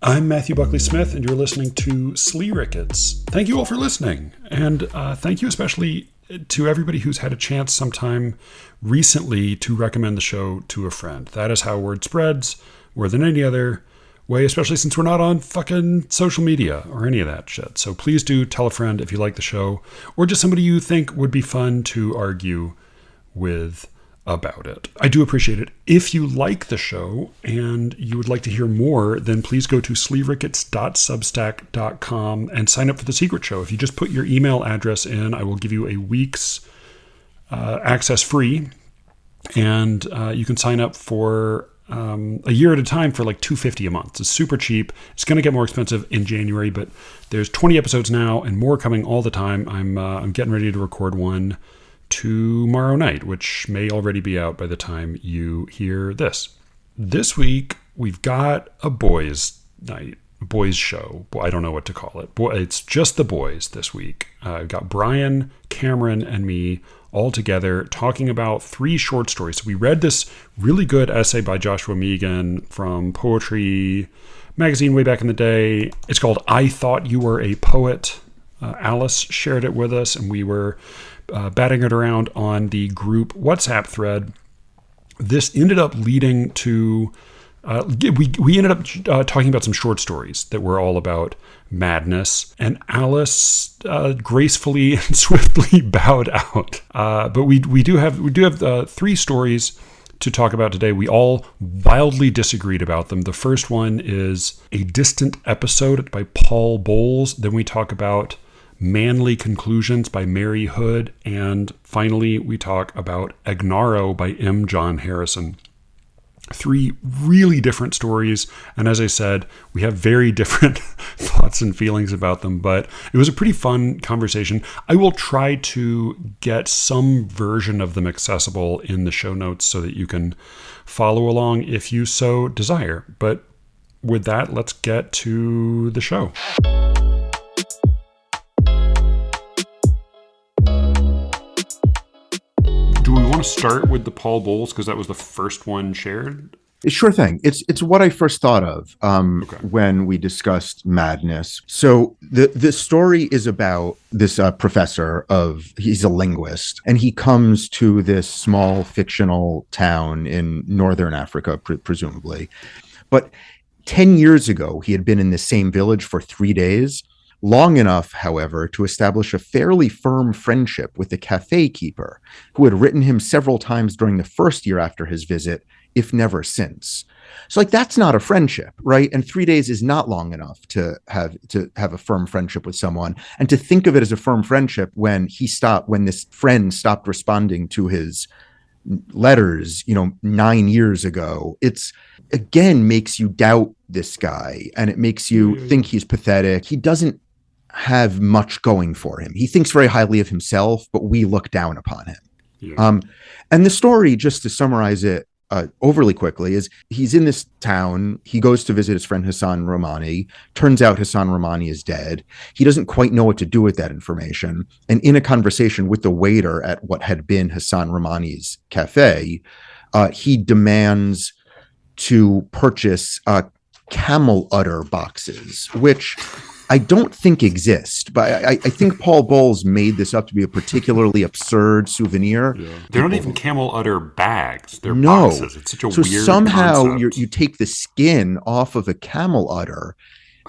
I'm Matthew Buckley Smith, and you're listening to Slee Rickets. Thank you all for listening, and thank you especially to everybody who's had a chance sometime recently to recommend the show to a friend. That is how word spreads more than any other way, especially since we're not on fucking social media or any of that shit. So please do tell a friend if you like the show, or just somebody you think would be fun to argue with about it. I do appreciate it. If you like the show and you would like to hear more, then please go to sleerickets.substack.com and sign up for the secret show. If you just put your email address in, I will give you a week's access free, and you can sign up for a year at a time for like $2.50 a month. It's super cheap. It's going to get more expensive in January, but there's 20 episodes now and more coming all the time. I'm getting ready to record one tomorrow night, which may already be out by the time you hear this. This week, we've got a boys' night, boys' show. I don't know what to call it. It's just the boys this week. I've got Brian, Cameron, and me all together talking about 3 short stories. So we read this really good essay by Joshua Megan from Poetry Magazine way back in the day. It's called I Thought You Were a Poet. Alice shared it with us, and we were batting it around on the group WhatsApp thread. This ended up leading to we ended up talking about some short stories that were all about madness, and Alice gracefully and swiftly bowed out. But we do have 3 stories to talk about today. We all wildly disagreed about them. The first one is A Distant Episode by Paul Bowles. Then we talk about Manly-Conclusions by Mary Hood. And finally, we talk about Egnaro by M. John Harrison. 3 really different stories. And as I said, we have very different thoughts and feelings about them, but it was a pretty fun conversation. I will try to get some version of them accessible in the show notes so that you can follow along if you so desire. But with that, let's get to the show. Do we want to start with the Paul Bowles because that was the first one shared? Sure thing. It's what I first thought of when we discussed madness. So the story is about this professor he's a linguist, and he comes to this small fictional town in northern Africa, presumably. But 10 years ago, he had been in the same village for 3 days. Long enough, however, to establish a fairly firm friendship with the cafe keeper, who had written him several times during the first year after his visit, if never since. So that's not a friendship, right? And 3 days is not long enough to have a firm friendship with someone. And to think of it as a firm friendship when this friend stopped responding to his letters, 9 years ago, it's again makes you doubt this guy, and it makes you think he's pathetic. He doesn't have much going for him. He thinks very highly of himself, but we look down upon him. Yeah. And the story, just to summarize it overly quickly, is he's in this town. He goes to visit his friend Hassan Romani. Turns out Hassan Romani is dead. He doesn't quite know what to do with that information. And in a conversation with the waiter at what had been Hassan Romani's cafe, he demands to purchase camel udder boxes, which I don't think exist, but I think Paul Bowles made this up to be a particularly absurd souvenir. Yeah. They're not even camel udder bags. They're boxes. It's such a weird somehow concept. you take the skin off of a camel udder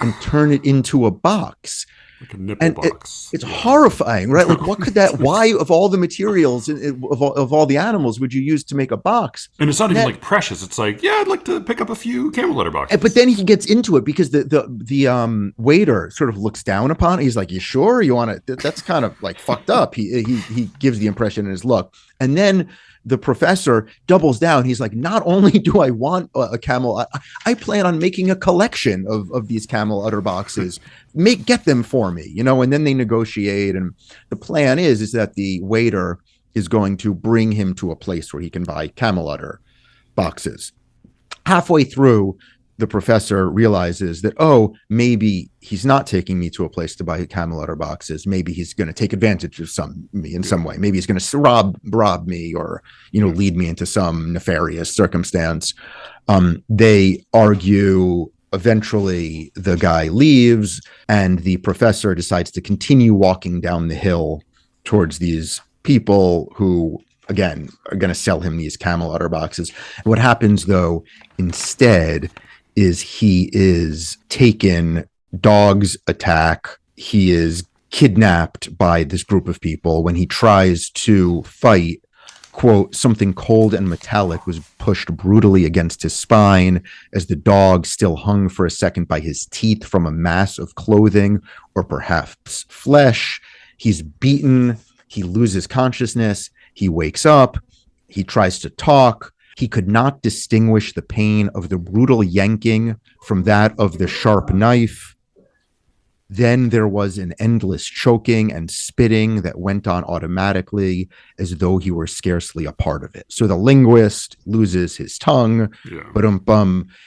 and turn it into a box. Like a nipple box. It's horrifying, right? Like, what could that? Why, of all the materials of all the animals, would you use to make a box? And it's not even like precious. It's like, yeah, I'd like to pick up a few camel udder boxes. But then he gets into it because the waiter sort of looks down upon it. He's like, "You sure you want to?" That's kind of like fucked up. He gives the impression in his look, and then the professor doubles down. He's like, not only do I want a camel, I plan on making a collection of these camel udder boxes. Get them for me, and then they negotiate. And the plan is that the waiter is going to bring him to a place where he can buy camel udder boxes. Halfway through, the professor realizes that, maybe he's not taking me to a place to buy camel udder boxes. Maybe he's going to take advantage of me in some way. Maybe he's going to rob me or, lead me into some nefarious circumstance. They argue eventually the guy leaves, and the professor decides to continue walking down the hill towards these people who, again, are going to sell him these camel udder boxes. What happens, though, instead, is he is taken, dogs attack, he is kidnapped by this group of people. When he tries to fight, quote, something cold and metallic was pushed brutally against his spine as the dog still hung for a second by his teeth from a mass of clothing or perhaps flesh. He's beaten. He loses consciousness. He wakes up. He tries to talk. He could not distinguish the pain of the brutal yanking from that of the sharp knife. Then there was an endless choking and spitting that went on automatically as though he were scarcely a part of it. So the linguist loses his tongue, but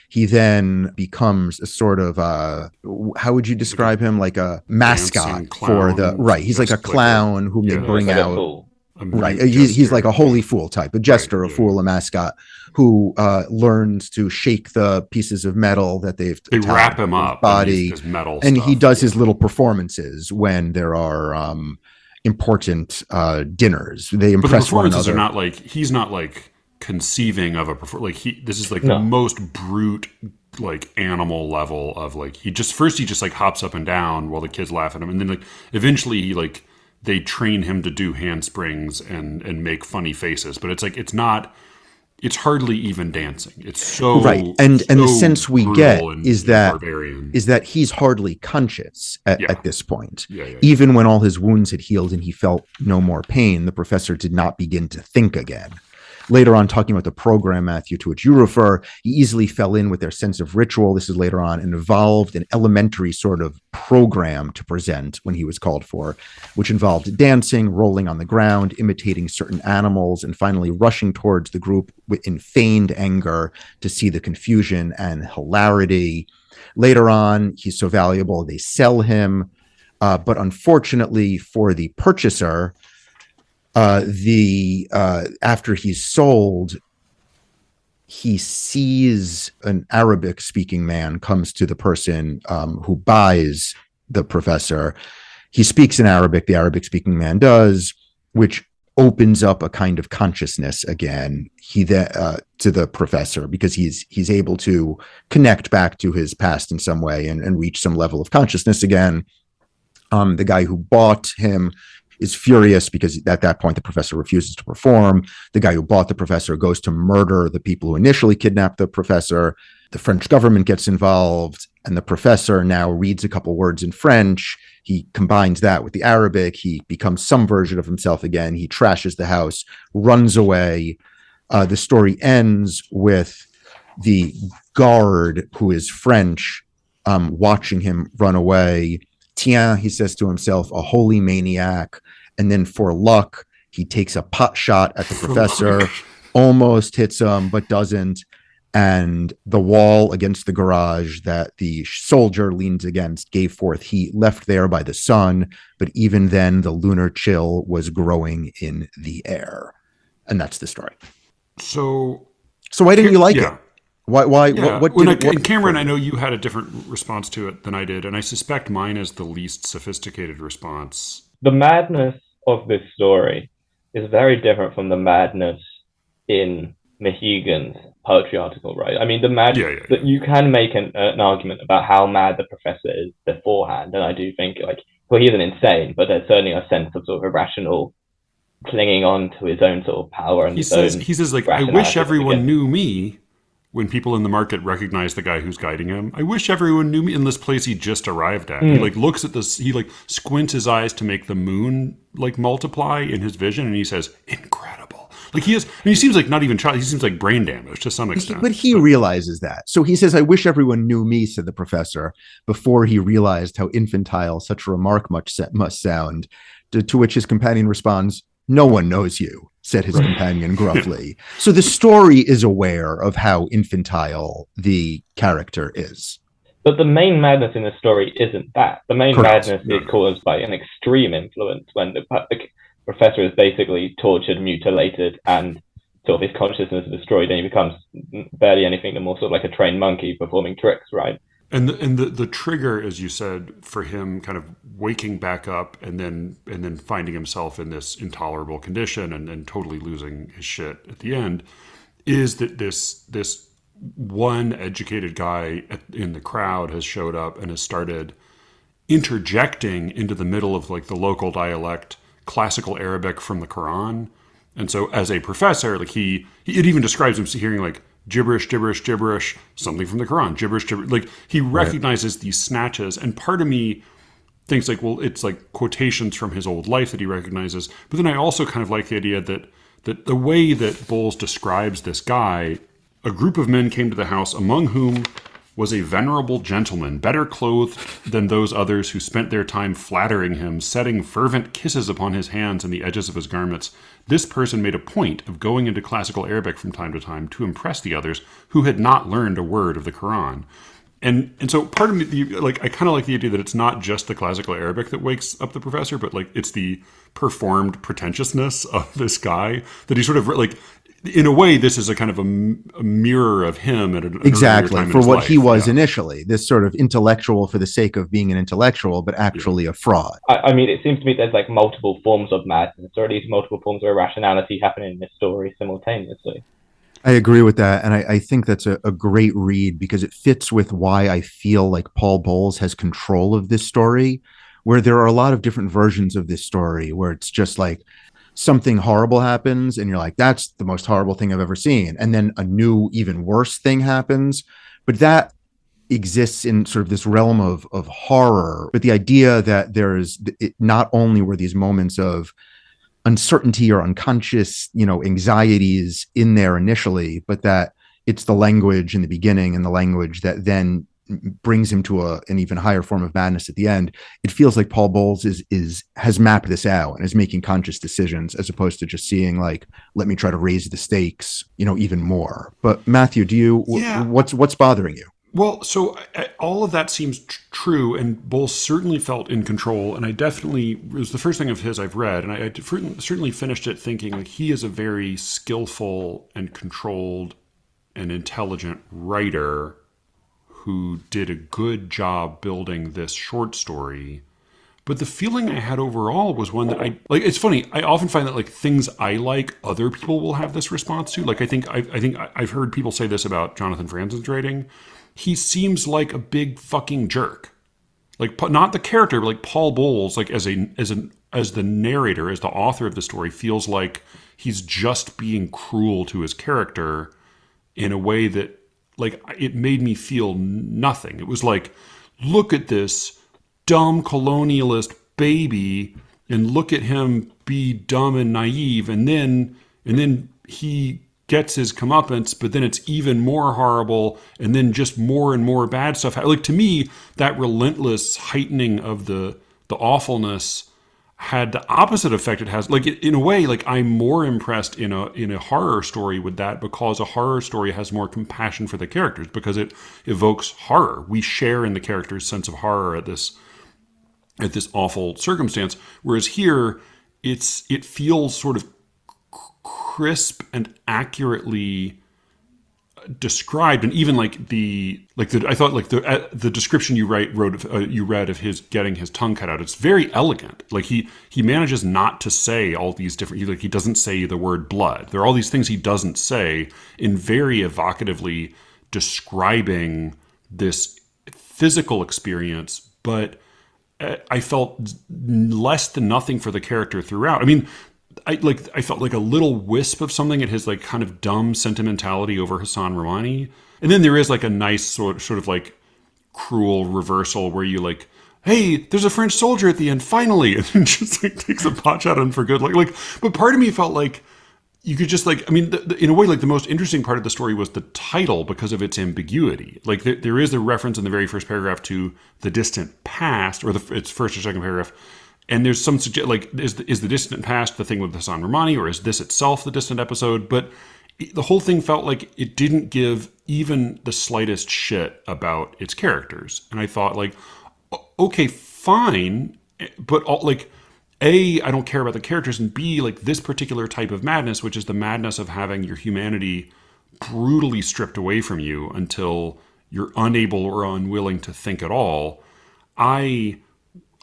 he then becomes a sort of, how would you describe him? Like a mascot for the, right. He's like a clown who they bring out. Right. He's like a holy fool type, a jester, a fool, a mascot who learns to shake the pieces of metal that they wrap him up body, metal and stuff. He does his little performances when there are important dinners. They impress but the performances one another. Are not like, he's not like conceiving of a performance. Like this is like the most brute, like animal level of like, he just like hops up and down while the kids laugh at him, and then like eventually he like, they train him to do handsprings and make funny faces, but it's like it's hardly even dancing. It's so right, and the sense we get is that he's hardly conscious at this point. Even when all his wounds had healed and he felt no more pain, the professor did not begin to think again. Later on, talking about the program, Matthew, to which you refer, he easily fell in with their sense of ritual. This is later on, and evolved an elementary sort of program to present when he was called for, which involved dancing, rolling on the ground, imitating certain animals, and finally rushing towards the group in feigned anger to see the confusion and hilarity. Later on, he's so valuable, they sell him. But unfortunately for the purchaser, after he's sold, he sees an Arabic speaking man comes to the person who buys the professor. He speaks in Arabic, the Arabic speaking man does, which opens up a kind of consciousness again to the professor, because he's able to connect back to his past in some way and reach some level of consciousness again. The guy who bought him is furious because at that point the professor refuses to perform. The guy who bought the professor goes to murder the people who initially kidnapped the professor. The French government gets involved, and the professor now reads a couple words in French. He combines that with the Arabic. He becomes some version of himself again. He trashes the house, runs away. The story ends with the guard, who is French, watching him run away. Tiens, he says to himself, a holy maniac. And then for luck, he takes a pot shot at the professor, almost hits him, but doesn't. And the wall against the garage that the soldier leans against gave forth heat left there by the sun. But even then, the lunar chill was growing in the air. And that's the story. So why didn't you like it? Why? Yeah. And Cameron, I know you had a different response to it than I did, and I suspect mine is the least sophisticated response. The madness of this story is very different from the madness in Mahegan's poetry article, right? I mean, that you can make an argument about how mad the professor is beforehand, and I do think he isn't insane, but there's certainly a sense of sort of irrational clinging on to his own sort of power. And he says, I wish everyone knew me. When people in the market recognize the guy who's guiding him, I wish everyone knew me in this place he just arrived at. He looks at this, he squints his eyes to make the moon multiply in his vision, and he says, incredible. He seems like not even child, he seems like brain damaged to some extent. But he realizes that. So he says, I wish everyone knew me, said the professor, before he realized how infantile such a remark must sound, to which his companion responds, no one knows you, said his companion gruffly. So the story is aware of how infantile the character is. But the main madness in the story isn't that. The main madness is caused by an extreme influence when the professor is basically tortured, mutilated, and sort of his consciousness is destroyed, and he becomes barely anything more sort of like a trained monkey performing tricks, right? And the trigger, as you said, for him kind of waking back up and then finding himself in this intolerable condition and then totally losing his shit at the end, is that this one educated guy in the crowd has showed up and has started interjecting into the middle of like the local dialect classical Arabic from the Quran. And so as a professor, like it even describes him hearing like gibberish, gibberish, gibberish, something from the Quran, gibberish, gibberish. Like he recognizes these snatches. And part of me thinks like, well, it's like quotations from his old life that he recognizes. But then I also kind of like the idea that the way that Bowles describes this guy, a group of men came to the house, among whom was a venerable gentleman, better clothed than those others who spent their time flattering him, setting fervent kisses upon his hands and the edges of his garments. This person made a point of going into classical Arabic from time to time to impress the others who had not learned a word of the Quran. And so part of me, like, I kind of like the idea that it's not just the classical Arabic that wakes up the professor, but like it's the performed pretentiousness of this guy that he sort of like, in a way, this is a kind of a mirror of him at an exactly time for in what his he life. was initially, this sort of intellectual for the sake of being an intellectual, but actually a fraud. I mean, it seems to me there's like multiple forms of madness, or at least multiple forms of irrationality happening in this story simultaneously. I agree with that. And I think that's a great read because it fits with why I feel like Paul Bowles has control of this story, where there are a lot of different versions of this story where it's just like something horrible happens and you're like, that's the most horrible thing I've ever seen. And then a new, even worse thing happens. But that exists in sort of this realm of horror. But the idea that not only were these moments of uncertainty or unconscious, anxieties in there initially, but that it's the language in the beginning and the language that then brings him to an even higher form of madness at the end. It feels like Paul Bowles has mapped this out and is making conscious decisions as opposed to just seeing like, let me try to raise the stakes, even more. But Matthew, what's bothering you? Well, so all of that seems true, and Bowles certainly felt in control, and it was the first thing of his I've read, and I certainly finished it thinking like he is a very skillful and controlled and intelligent writer who did a good job building this short story. But the feeling I had overall was one that it's funny. I often find that like things I like, other people will have this response to. Like I think I've heard people say this about Jonathan Franzen's writing. He seems like a big fucking jerk. Like not the character, but like Paul Bowles, like as the narrator, as the author of the story, feels like he's just being cruel to his character in a way that like it made me feel nothing. It was like, look at this dumb colonialist baby and look at him be dumb and naive, and then he gets his comeuppance, but then it's even more horrible, and then just more and more bad stuff. Like to me, that relentless heightening of the awfulness had the opposite effect it has. Like in a way, like I'm more impressed in a horror story with that because a horror story has more compassion for the characters because it evokes horror. We share in the character's sense of horror at this awful circumstance. Whereas here, it feels sort of crisp and accurately described, and even I thought the description you read of his getting his tongue cut out, it's very elegant. Like he manages not to say all these different, he doesn't say the word blood. There are all these things he doesn't say in very evocatively describing this physical experience, but I felt less than nothing for the character throughout. I mean, I felt like a little wisp of something at his like kind of dumb sentimentality over Hassan Rouhani, and then there is like a nice sort of like cruel reversal where you like, hey, there's a French soldier at the end finally, and then just like takes a pot shot at him for good. Like, but part of me felt like you could just like, I mean, in a way, like the most interesting part of the story was the title because of its ambiguity. Like there is a reference in the very first paragraph to the distant past, or its first or second paragraph. And there's some like, is the distant past the thing with Hassan Rouhani, or is this itself the distant episode? But the whole thing felt like it didn't give even the slightest shit about its characters. And I thought like, okay, fine, but like, A, I don't care about the characters, and B, like this particular type of madness, which is the madness of having your humanity brutally stripped away from you until you're unable or unwilling to think at all. I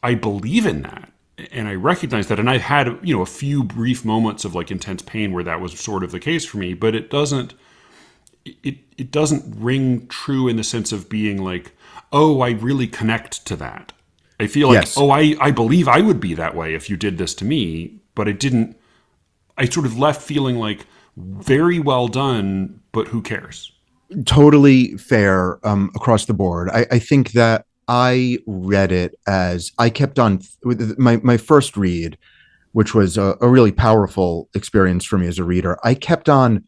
believe in that, and I recognize that, and I've had a few brief moments of like intense pain where that was sort of the case for me, but it doesn't ring true in the sense of being like, oh, I really connect to that. I feel like, Yes. I believe I would be that way if you did this to me, but I didn't. I sort of left feeling like, very well done, but who cares? Totally fair across the board. I think that I read it as I kept on with my first read, which was a really powerful experience for me as a reader. I kept on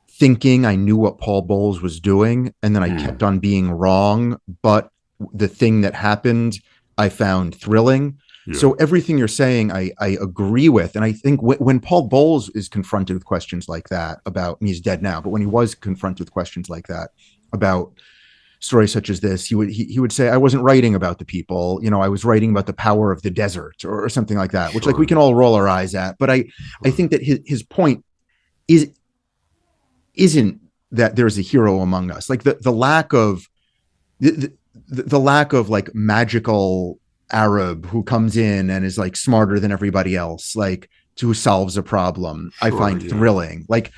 thinking I knew what Paul Bowles was doing, and then I kept on being wrong. But the thing that happened, I found thrilling. Yeah. So everything you're saying, I agree with. And I think when Paul Bowles is confronted with questions like that about, and he's dead now, but when he was confronted with questions like that about stories such as this, he would say, I wasn't writing about the people, I was writing about the power of the desert or something like that, which like we can all roll our eyes at. But I think that his point isn't that there's a hero among us. Like the lack of the lack of like magical Arab who comes in and is like smarter than everybody else, like who solves a problem, I find thrilling. Like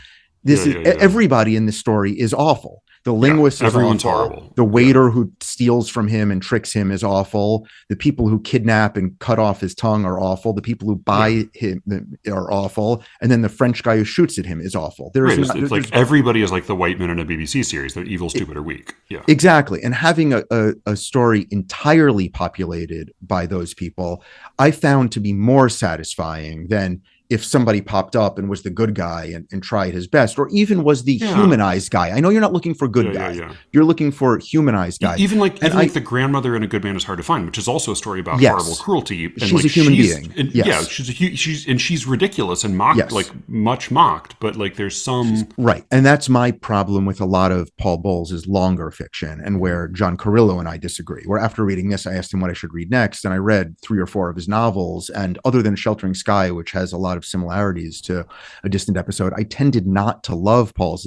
this is everybody in this story is awful. The linguist is everyone's awful. Horrible. The waiter who steals from him and tricks him is awful. The people who kidnap and cut off his tongue are awful. The people who buy him are awful. And then the French guy who shoots at him is awful. It's like everybody is like the white men in a BBC series. They're evil, stupid, or weak. Yeah, exactly. And having a story entirely populated by those people, I found to be more satisfying than if somebody popped up and was the good guy and tried his best, or even was the humanized guy. I know you're not looking for good guy. You're looking for humanized guy. Even like the grandmother in A Good Man Is Hard to Find, which is also a story about horrible cruelty. And she's a human being. And, she's ridiculous and mocked, like much mocked, but like there's some... Right. And that's my problem with a lot of Paul Bowles' longer fiction, and where John Carrillo and I disagree. Where after reading this, I asked him what I should read next, and I read 3 or 4 of his novels, and other than Sheltering Sky, which has a lot of similarities to A Distant Episode, I tended not to love Paul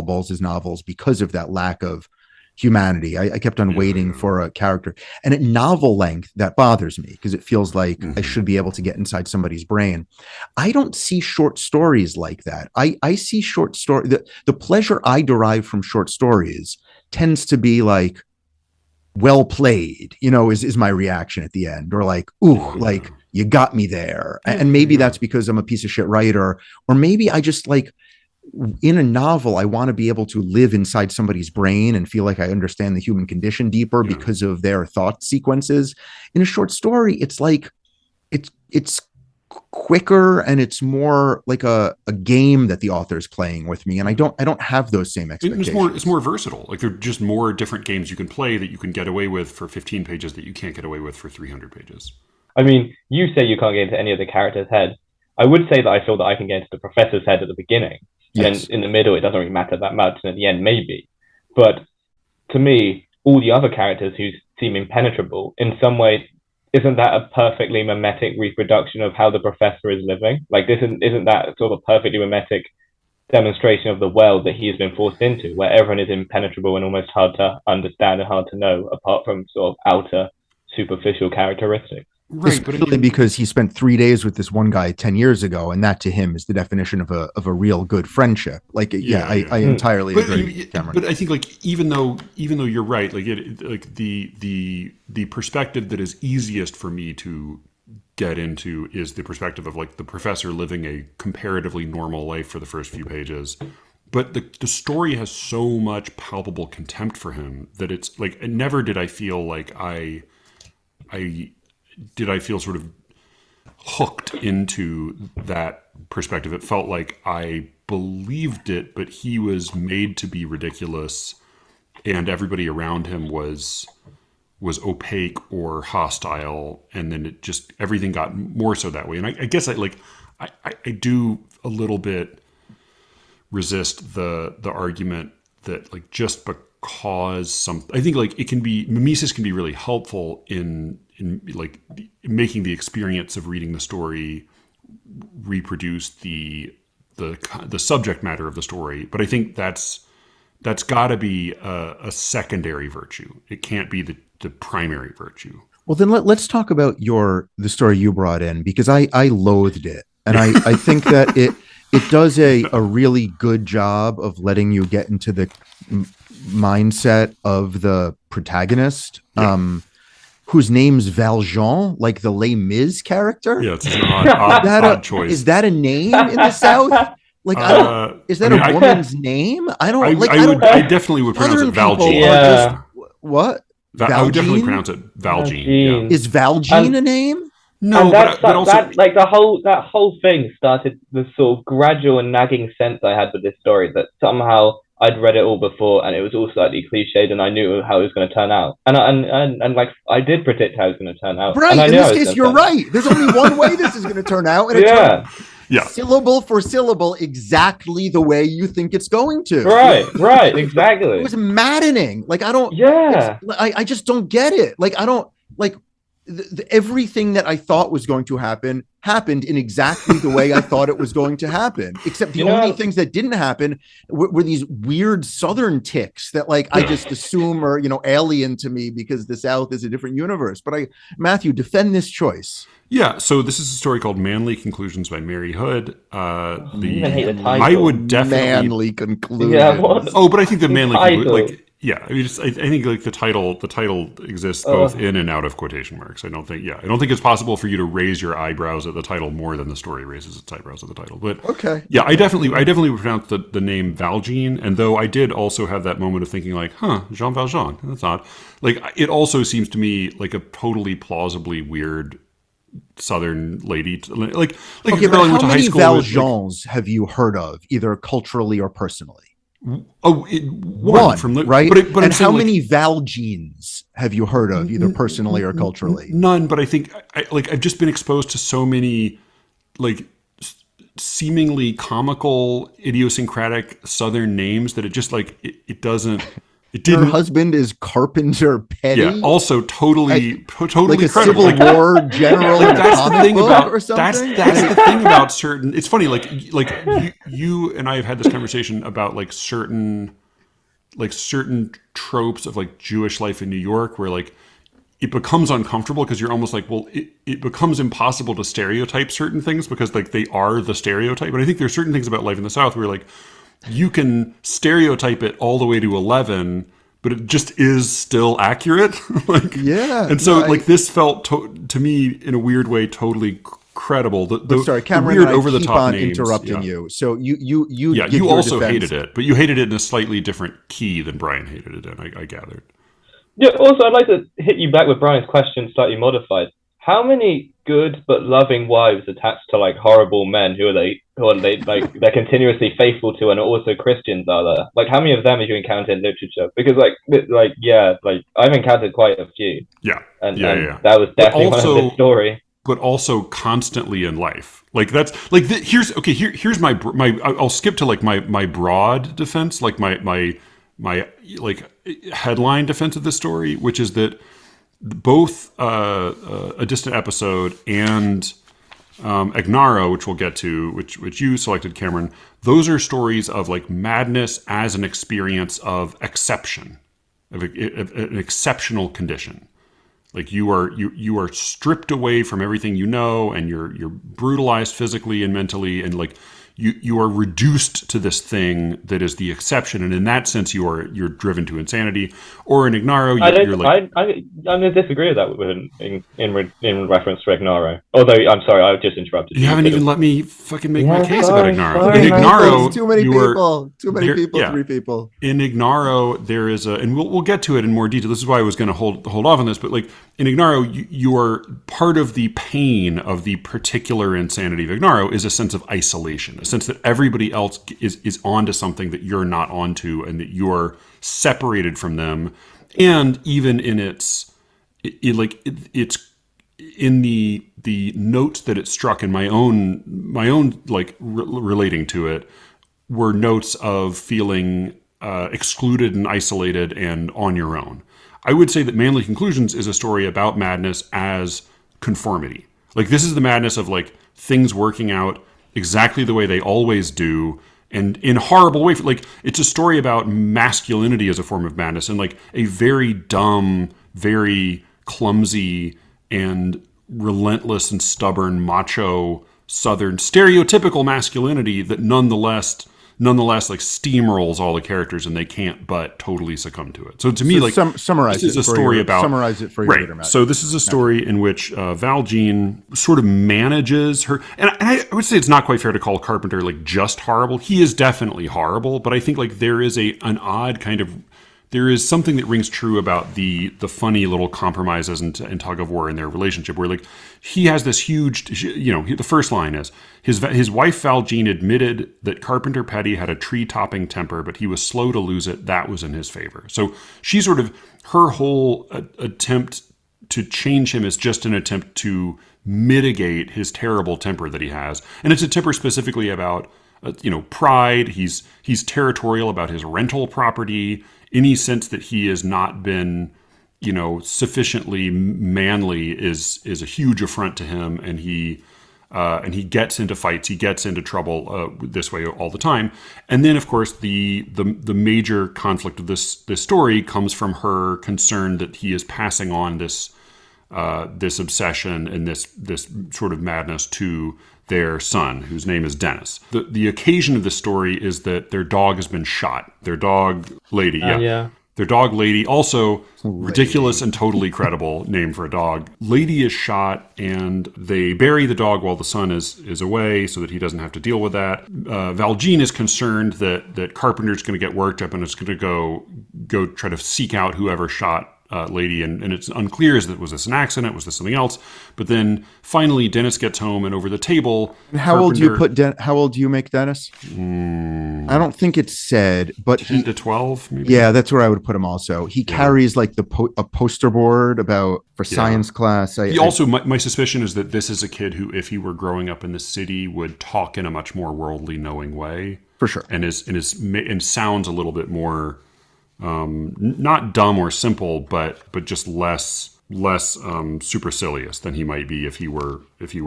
Bowles' novels because of that lack of humanity. I kept on waiting for a character, and at novel length that bothers me because it feels like I should be able to get inside somebody's brain. I don't see short stories like that. I see short story, the pleasure I derive from short stories tends to be like, well played, is my reaction at the end, or like, ooh, like you got me there. And maybe that's because I'm a piece of shit writer, or maybe I just like, in a novel, I want to be able to live inside somebody's brain and feel like I understand the human condition deeper because of their thought sequences. In a short story, it's like, it's quicker and it's more like a game that the author's playing with me, and I don't have those same expectations. It's more versatile. Like there are just more different games you can play that you can get away with for 15 pages that you can't get away with for 300 pages. I mean, you say you can't get into any of the characters' heads. I would say that I feel that I can get into the professor's head at the beginning. Yes. And in the middle, it doesn't really matter that much, and at the end, maybe. But to me, all the other characters who seem impenetrable, in some way, isn't that a perfectly mimetic reproduction of how the professor is living? Like, isn't that sort of a perfectly mimetic demonstration of the world that he has been forced into, where everyone is impenetrable and almost hard to understand and hard to know, apart from sort of outer, superficial characteristics? Right, especially because he spent 3 days with this one guy 10 years ago, and that to him is the definition of a real good friendship. Like, I entirely agree, Cameron. But I think, like, even though you're right, like the perspective that is easiest for me to get into is the perspective of like the professor living a comparatively normal life for the first few pages. But the story has so much palpable contempt for him that it's like, never did I feel like I feel sort of hooked into that perspective. It felt like I believed it, but he was made to be ridiculous, and everybody around him was opaque or hostile, and then it just, everything got more so that way. And I guess I do a little bit resist the argument that like just because I think like it can be, mimesis can be really helpful in like making the experience of reading the story reproduce the subject matter of the story. But I think that's that's got to be a secondary virtue. It can't be the primary virtue. Well, then let's talk about the story you brought in, because I loathed it. And I think that it does a really good job of letting you get into the mindset of the protagonist, whose name's Valjean, like the Les Mis character. Yeah, it's an odd choice. Is that a name in the South? Like, is that a woman's name? I definitely would pronounce it Valjean. Yeah. What? I would definitely pronounce it Valjean. Yeah. Is Valjean a name? No, but also that whole thing started the sort of gradual and nagging sense I had with this story, that somehow I'd read it all before and it was all slightly cliched and I knew how it was going to turn out. And like I did predict how it was going to turn out. Right. In this case, you're right. There's only one way this is going to turn out. And yeah. Syllable for syllable, exactly the way you think it's going to. Right, exactly. It was maddening. Like, I just don't get it. Like, I don't, like, everything that I thought was going to happen happened in exactly the way I thought it was going to happen, except the only things that didn't happen were these weird Southern tics that, like, I just assume are, alien to me because the South is a different universe. But Matthew, defend this choice. Yeah, so this is a story called Manly-Conclusions by Mary Hood. I hate the title. I would definitely Manly-Conclusions. Yeah, but I think the Manly-Conclusions, I think like the title exists both in and out of quotation marks. I don't think it's possible for you to raise your eyebrows at the title more than the story raises its eyebrows at the title. But yeah, I definitely would pronounce the name Valjean. And though I did also have that moment of thinking like, Jean Valjean, that's odd. Like, it also seems to me like a totally plausibly weird Southern lady, like okay, but how many Valjeans have you heard of, either culturally or personally? One from the right. But and how many Valjeans have you heard of, either personally or culturally? None. But I think I've just been exposed to so many like seemingly comical, idiosyncratic Southern names that it just like it doesn't. Your husband is Carpenter Petty. Yeah, also totally like a credible. Civil War general. Like, that's the thing about or something. That's the thing about certain. It's funny, like you and I have had this conversation about like certain tropes of like Jewish life in New York, where like it becomes uncomfortable because you're almost like, well, it becomes impossible to stereotype certain things because like they are the stereotype. But I think there's certain things about life in the South where like, you can stereotype it all the way to 11, but it just is still accurate. And so like this felt to me in a weird way totally credible. Sorry, Cameron, weird I over the keep top on names. interrupting you. So you you also hated it, but you hated it in a slightly different key than Brian hated it in. I gathered. Yeah. Also, I'd like to hit you back with Brian's question, slightly modified. How many good but loving wives attached to like horrible men who are they're continuously faithful to and are also Christians are there? Like, how many of them have you encountered in literature? Because I've encountered quite a few. Yeah. And that was definitely one of this story. But also constantly in life. Like that's like here's my I'll skip to like my broad defense, like my like headline defense of this story, which is that both A Distant Episode and Egnaro, which we'll get to, which you selected, Cameron, those are stories of like madness as an experience of exception, of an exceptional condition. Like you are stripped away from everything you know, and you're brutalized physically and mentally, and like you are reduced to this thing that is the exception, and in that sense you're driven to insanity. Or in Egnaro, you're like I'm going to disagree with that in reference to Egnaro. Although I'm sorry, I just interrupted. You haven't even let me fucking make my case about Egnaro. In Egnaro, too many people, 3 people. In Egnaro, there is and we'll get to it in more detail. This is why I was going to hold off on this, but like in Egnaro, you are part of the pain of the particular insanity of Egnaro is a sense of isolation. A sense that everybody else is onto something that you're not onto, and that you're separated from them. And even in it's in the notes that it struck in my own like relating to it were notes of feeling excluded and isolated and on your own. I would say that Manly-Conclusions is a story about madness as conformity. Like this is the madness of like things working out exactly the way they always do, and in horrible way. Like, it's a story about masculinity as a form of madness, and like a very dumb, very clumsy, and relentless and stubborn macho Southern stereotypical masculinity that nonetheless like steamrolls all the characters, and they can't but totally succumb to it. So to me, like, summarize this is a story about summarize it for your reader, Matt. So this is a story in which Val Jean sort of manages her, and I would say it's not quite fair to call Carpenter like just horrible. He is definitely horrible, but I think like there is an odd kind of, there is something that rings true about the funny little compromises and tug of war in their relationship, where like he has this huge, the first line is his wife Val Jean admitted that Carpenter Petty had a tree-topping temper, but he was slow to lose it. That was in his favor. So she sort of, her whole attempt to change him is just an attempt to mitigate his terrible temper that he has, and it's a temper specifically about pride. He's territorial about his rental property. Any sense that he has not been, sufficiently manly is a huge affront to him, and he gets into fights, he gets into trouble this way all the time. And then, of course, the major conflict of this story comes from her concern that he is passing on this obsession and this sort of madness to their son, whose name is Dennis. The occasion of the story is that their dog has been shot. Their dog, Lady, Their dog, Lady, also ridiculous and totally credible name for a dog. Lady is shot, and they bury the dog while the son is away so that he doesn't have to deal with that. Val Jean is concerned that Carpenter's going to get worked up and is going to go try to seek out whoever shot Lady, and it's unclear, was this an accident, was this something else? But then finally Dennis gets home, and over the table, and how old do you make Dennis? I don't think it's said, but 10 to 12 maybe. Yeah, that's where I would put him also. He carries like a poster board for science class. My suspicion is that this is a kid who, if he were growing up in the city, would talk in a much more worldly, knowing way, for sure, and sounds a little bit more not dumb or simple, but just less supercilious than he might be if he were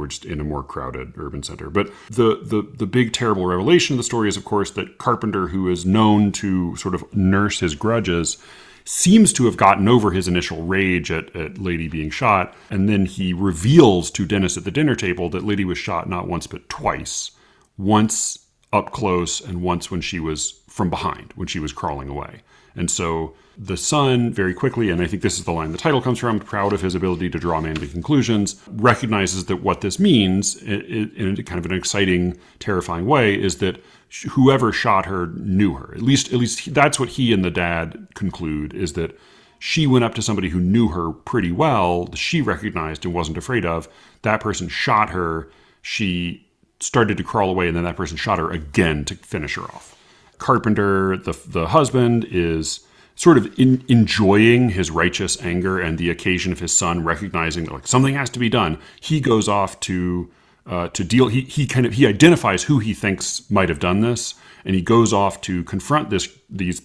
just in a more crowded urban center. But the big terrible revelation of the story is, of course, that Carpenter, who is known to sort of nurse his grudges, seems to have gotten over his initial rage at Lady being shot, and then he reveals to Dennis at the dinner table that Lady was shot not once but twice. Once up close, and once when she was from behind, when she was crawling away. And so the son very quickly, and I think this is the line the title comes from, proud of his ability to draw manly conclusions, recognizes that what this means, in a kind of an exciting, terrifying way, is that whoever shot her knew her. At least that's what he and the dad conclude, is that she went up to somebody who knew her pretty well, she recognized and wasn't afraid of. That person shot her. She started to crawl away, and then that person shot her again to finish her off. Carpenter, the husband, is sort of enjoying his righteous anger and the occasion of his son recognizing that like something has to be done. He goes off to deal. He identifies who he thinks might have done this, and he goes off to confront these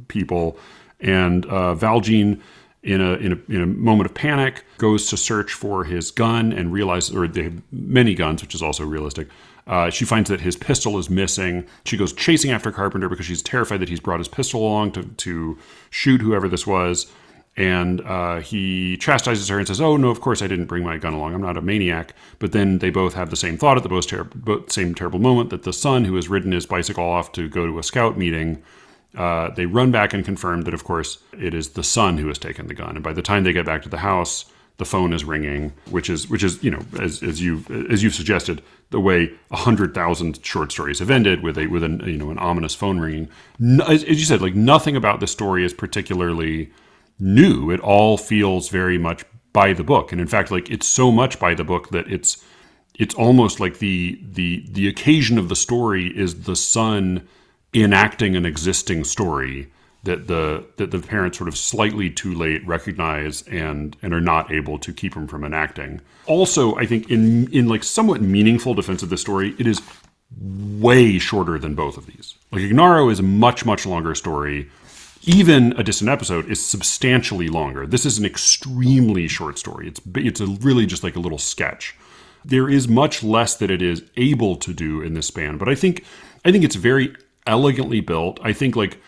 people. And Val Jean, in a moment of panic, goes to search for his gun and realizes, or they have many guns, which is also realistic. She finds that his pistol is missing. She goes chasing after Carpenter because she's terrified that he's brought his pistol along to shoot whoever this was. And he chastises her and says, "Oh, no, of course I didn't bring my gun along. I'm not a maniac." But then they both have the same thought at the same terrible moment, that the son, who has ridden his bicycle off to go to a scout meeting, they run back and confirm that, of course, it is the son who has taken the gun. And by the time they get back to the house, the phone is ringing, which is as you've suggested, the way 100,000 short stories have ended, with an ominous phone ringing. As you said, like nothing about this story is particularly new. It all feels very much by the book, and in fact, like it's so much by the book that it's almost like the occasion of the story is the son enacting an existing story that the parents sort of slightly too late recognize and are not able to keep him from enacting. Also, I think in like somewhat meaningful defense of this story, it is way shorter than both of these. Like Egnaro is a much, much longer story. Even A Distant Episode is substantially longer. This is an extremely short story. It's really just like a little sketch. there is much less that it is able to do in this span. But I think it's very elegantly built. I think like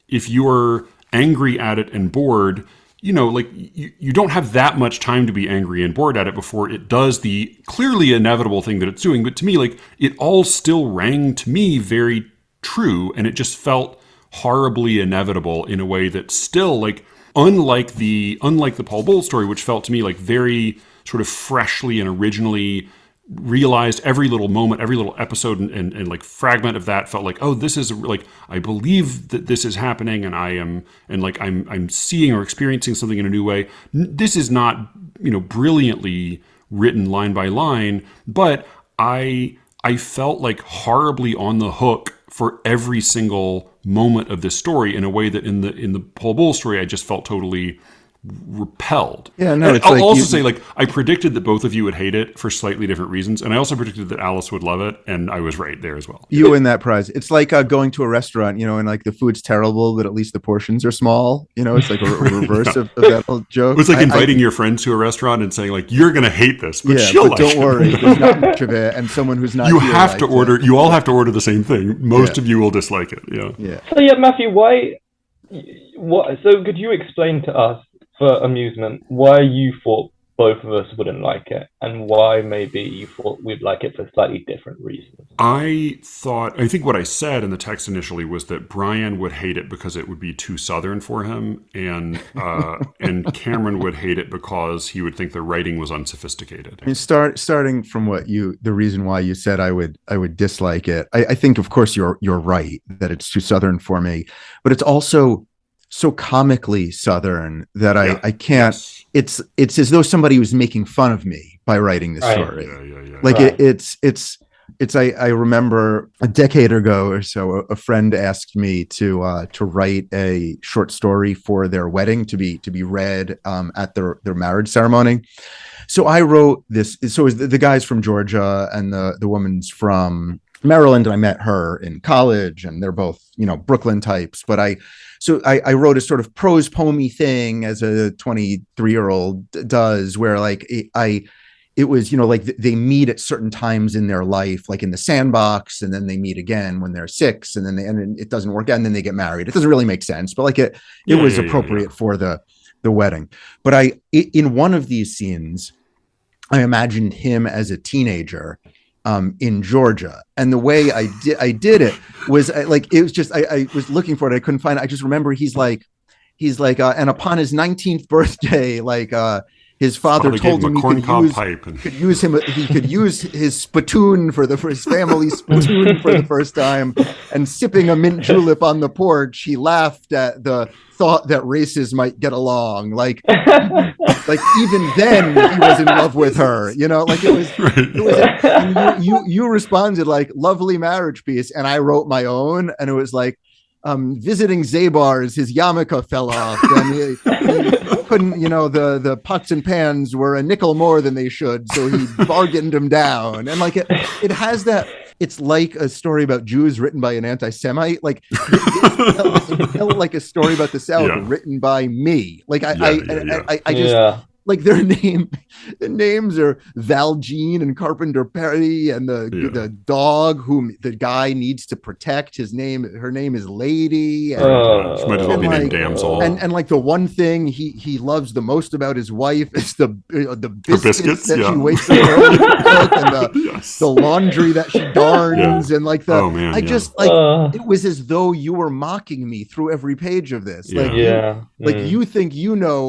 if you're angry at it and bored, like you don't have that much time to be angry and bored at it before it does the clearly inevitable thing that it's doing. But to me, like it all still rang to me very true, and it just felt horribly inevitable in a way that still like unlike the Paul Bowles story, which felt to me like very sort of freshly and originally realized. Every little moment, every little episode and like fragment of that felt like, oh, this is like, I believe that this is happening, and I'm seeing or experiencing something in a new way. This is not, brilliantly written line by line, but I felt like horribly on the hook for every single moment of this story in a way that in the Paul Bowles story, I just felt totally repelled. Yeah, no, I'll also say, like, I predicted that both of you would hate it for slightly different reasons, and I also predicted that Alice would love it, and I was right there as well. You win that prize. It's like going to a restaurant, and like the food's terrible, but at least the portions are small. It's like a reverse of that old joke. It's like inviting your friends to a restaurant and saying, like, you're going to hate this, but she'll like don't worry, there's not much of it, and someone who's not you have to order. You all have to order the same thing. Most of you will dislike it. Yeah. So Matthew, so could you explain to us, for amusement, why you thought both of us wouldn't like it, and why maybe you thought we'd like it for slightly different reasons? I think what I said in the text initially was that Brian would hate it because it would be too Southern for him, and Cameron would hate it because he would think the writing was unsophisticated. I mean, starting from the reason why you said I would dislike it. I think, of course, you're right that it's too Southern for me, but it's also so comically Southern that I can't. Yes. It's as though somebody was making fun of me by writing this story. Yeah. Like it's I remember a decade ago or so, a friend asked me to write a short story for their wedding to be read at their marriage ceremony. So I wrote this. So it was the guy's from Georgia and the woman's from Maryland, and I met her in college, and they're both Brooklyn types. But I wrote a sort of prose poemy thing, as a 23-year-old does, where like it was, like they meet at certain times in their life, like in the sandbox, and then they meet again when they're 6, and then and it doesn't work out, and then they get married. It doesn't really make sense, but like it was appropriate for the wedding. But in one of these scenes, I imagined him as a teenager in Georgia, and the way I did it was it was just I was looking for it, I couldn't find it. I just remember he's like and upon his 19th birthday, his father told him he could use his spittoon for his family spittoon for the first time, and sipping a mint julep on the porch, he laughed at the thought that races might get along. Like even then he was in love with her, you responded like lovely marriage piece, and I wrote my own, and it was like visiting Zabar's, his yarmulke fell off, and he couldn't, the pots and pans were a nickel more than they should, so he bargained them down. And like it has that. It's like a story about Jews written by an anti-Semite. Like it felt like a story about the South written by me. Like I just like their names are Valjean and Carpenter Perry, and the dog whom the guy needs to protect. Her name is Lady. And, she might as well be named Damsel. And like the one thing he loves the most about his wife is the biscuits that she wakes up early to cook, and the laundry that she darns, and like it was as though you were mocking me through every page of this. You think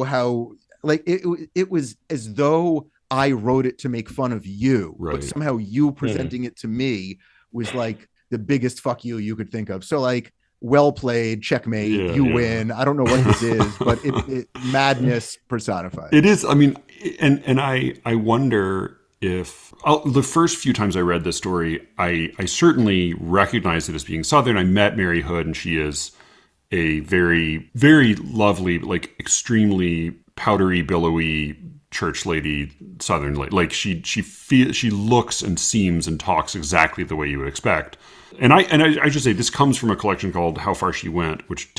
how. Like it was as though I wrote it to make fun of you, but somehow you presenting it to me was like the biggest fuck you could think of. So like, well played, checkmate, you win. I don't know what this is, but it madness personified. It is. I mean, and I wonder if the first few times I read this story, I certainly recognized it as being Southern. I met Mary Hood, and she is a very, very lovely, like extremely powdery, billowy church lady, Southern lady. Like she looks and seems and talks exactly the way you would expect. And I should say this comes from a collection called How Far She Went, which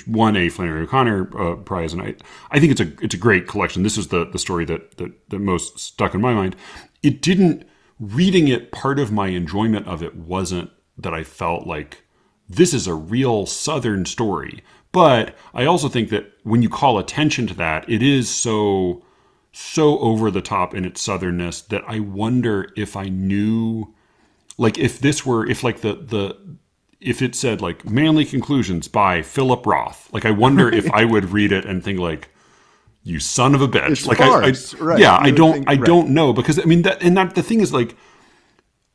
won a Flannery O'Connor prize, and I think it's a great collection. This is the story that most stuck in my mind. It didn't reading it, part of my enjoyment of it wasn't that I felt like this is a real Southern story. But I also think that when you call attention to that, it is so over the top in its Southernness that I wonder if I knew, like, if it said like Manly Conclusions by Philip Roth, like I wonder if I would read it and think like, you son of a bitch. It's like farce, right. Yeah, I don't know, because I mean that the thing is, like,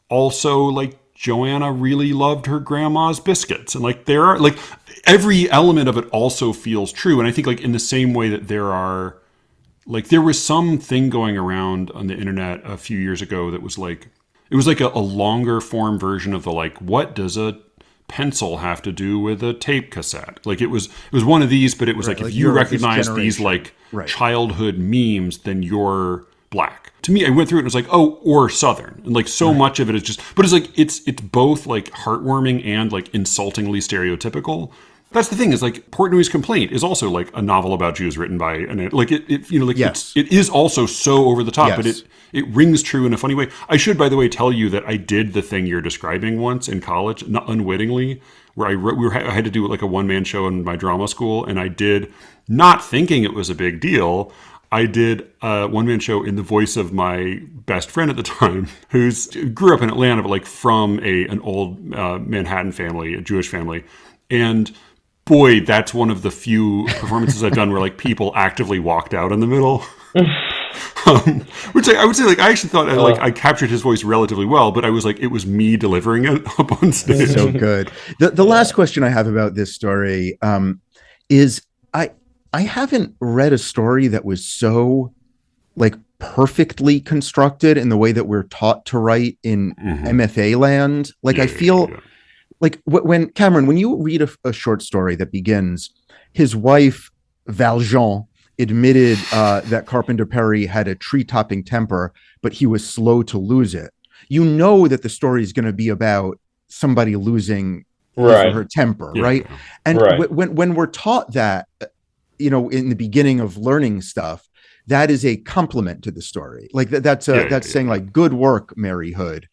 also, like, Joanna really loved her grandma's biscuits, and like there are, like, every element of it also feels true. And I think, like, in the same way that there was some thing going around on the internet a few years ago that was like, it was like a longer form version of the, like, what does a pencil have to do with a tape cassette? Like, it was one of these, but it was like if you recognize these like childhood memes, then you're black. To me, I went through it and it was like, oh, or Southern, and like so much of it is just, but it's like it's both like heartwarming and like insultingly stereotypical. That's the thing, is like Portnoy's Complaint is also like a novel about Jews written by an, like it is also so over the top, but it rings true in a funny way. I should, by the way, tell you that I did the thing you're describing once in college, not unwittingly, where I had to do like a one-man show in my drama school, and I did, not thinking it was a big deal, I did a one-man show in the voice of my best friend at the time, who's grew up in Atlanta, but like from an old Manhattan family, a Jewish family, and boy, that's one of the few performances I've done where like people actively walked out in the middle. Which I would say, like, I actually thought I captured his voice relatively well, but I was like, it was me delivering it up on stage. So good. The last question I have about this story is I haven't read a story that was so like perfectly constructed in the way that we're taught to write in MFA land. Like, I feel like when Cameron, when you read a short story that begins, his wife Valjean admitted that Carpenter Perry had a tree-topping temper, but he was slow to lose it. You know that the story is going to be about somebody losing his or her temper, right? And when we're taught that, you know, in the beginning of learning stuff, that is a compliment to the story. Like that's saying like, good work, Mary Hood.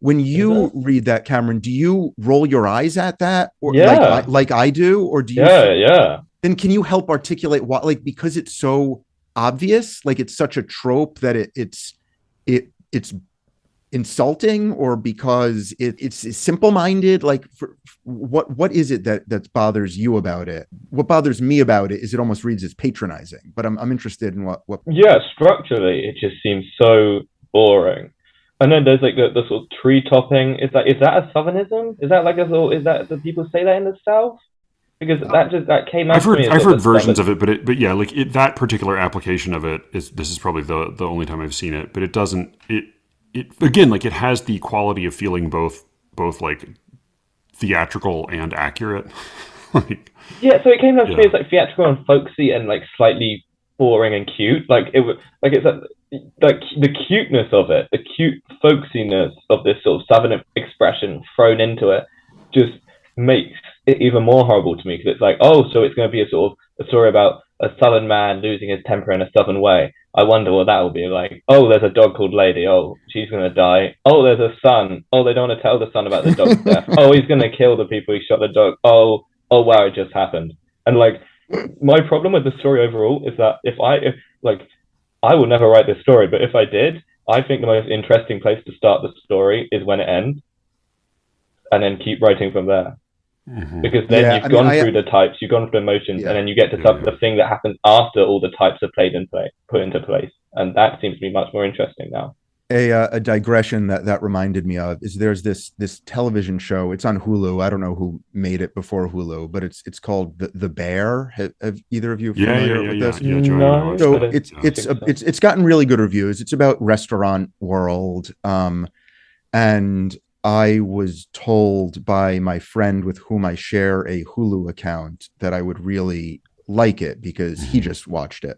When you read that, Cameron, do you roll your eyes at that, or like I do, or do you? Then can you help articulate what, like, because it's so obvious, like it's such a trope that it's insulting, or because it's simple-minded? Like, what is it that bothers you about it? What bothers me about it is it almost reads as patronizing, but I'm interested in what. Yeah, structurally it just seems so boring. And then there's like the sort of tree topping. Is that a Southernism? Is that like do people say that in the South? Because that came out. I've heard versions of it, but yeah, like that particular application of it this is probably the only time I've seen it. But it doesn't, it again, like, it has the quality of feeling both like theatrical and accurate. Like, yeah, so it came out to me as like theatrical and folksy and like slightly boring and cute. Like it was like, it's like the cuteness of it, the cute folksiness of this sort of Southern expression thrown into it just makes it even more horrible to me, because it's like, oh, so it's going to be a sort of a story about a Southern man losing his temper in a Southern way. I wonder what that will be like. Oh, there's a dog called Lady. Oh, she's going to die. Oh, there's a son. Oh, they don't want to tell the son about the dog's death. Oh, he's going to kill the people who shot the dog. Oh, wow, it just happened. And like, my problem with the story overall is that if I will never write this story, but if I did, I think the most interesting place to start the story is when it ends, and then keep writing from there. Because then you've gone through the types, you've gone through emotions, and then you get to the thing that happens after all the types are put into place, and that seems to be much more interesting now. A digression that reminded me of is there's this television show. It's on Hulu. I don't know who made it before Hulu, but it's called The Bear. Have either of you familiar with this? No. So it's gotten really good reviews. It's about restaurant world, and I was told by my friend with whom I share a Hulu account that I would really like it because he just watched it.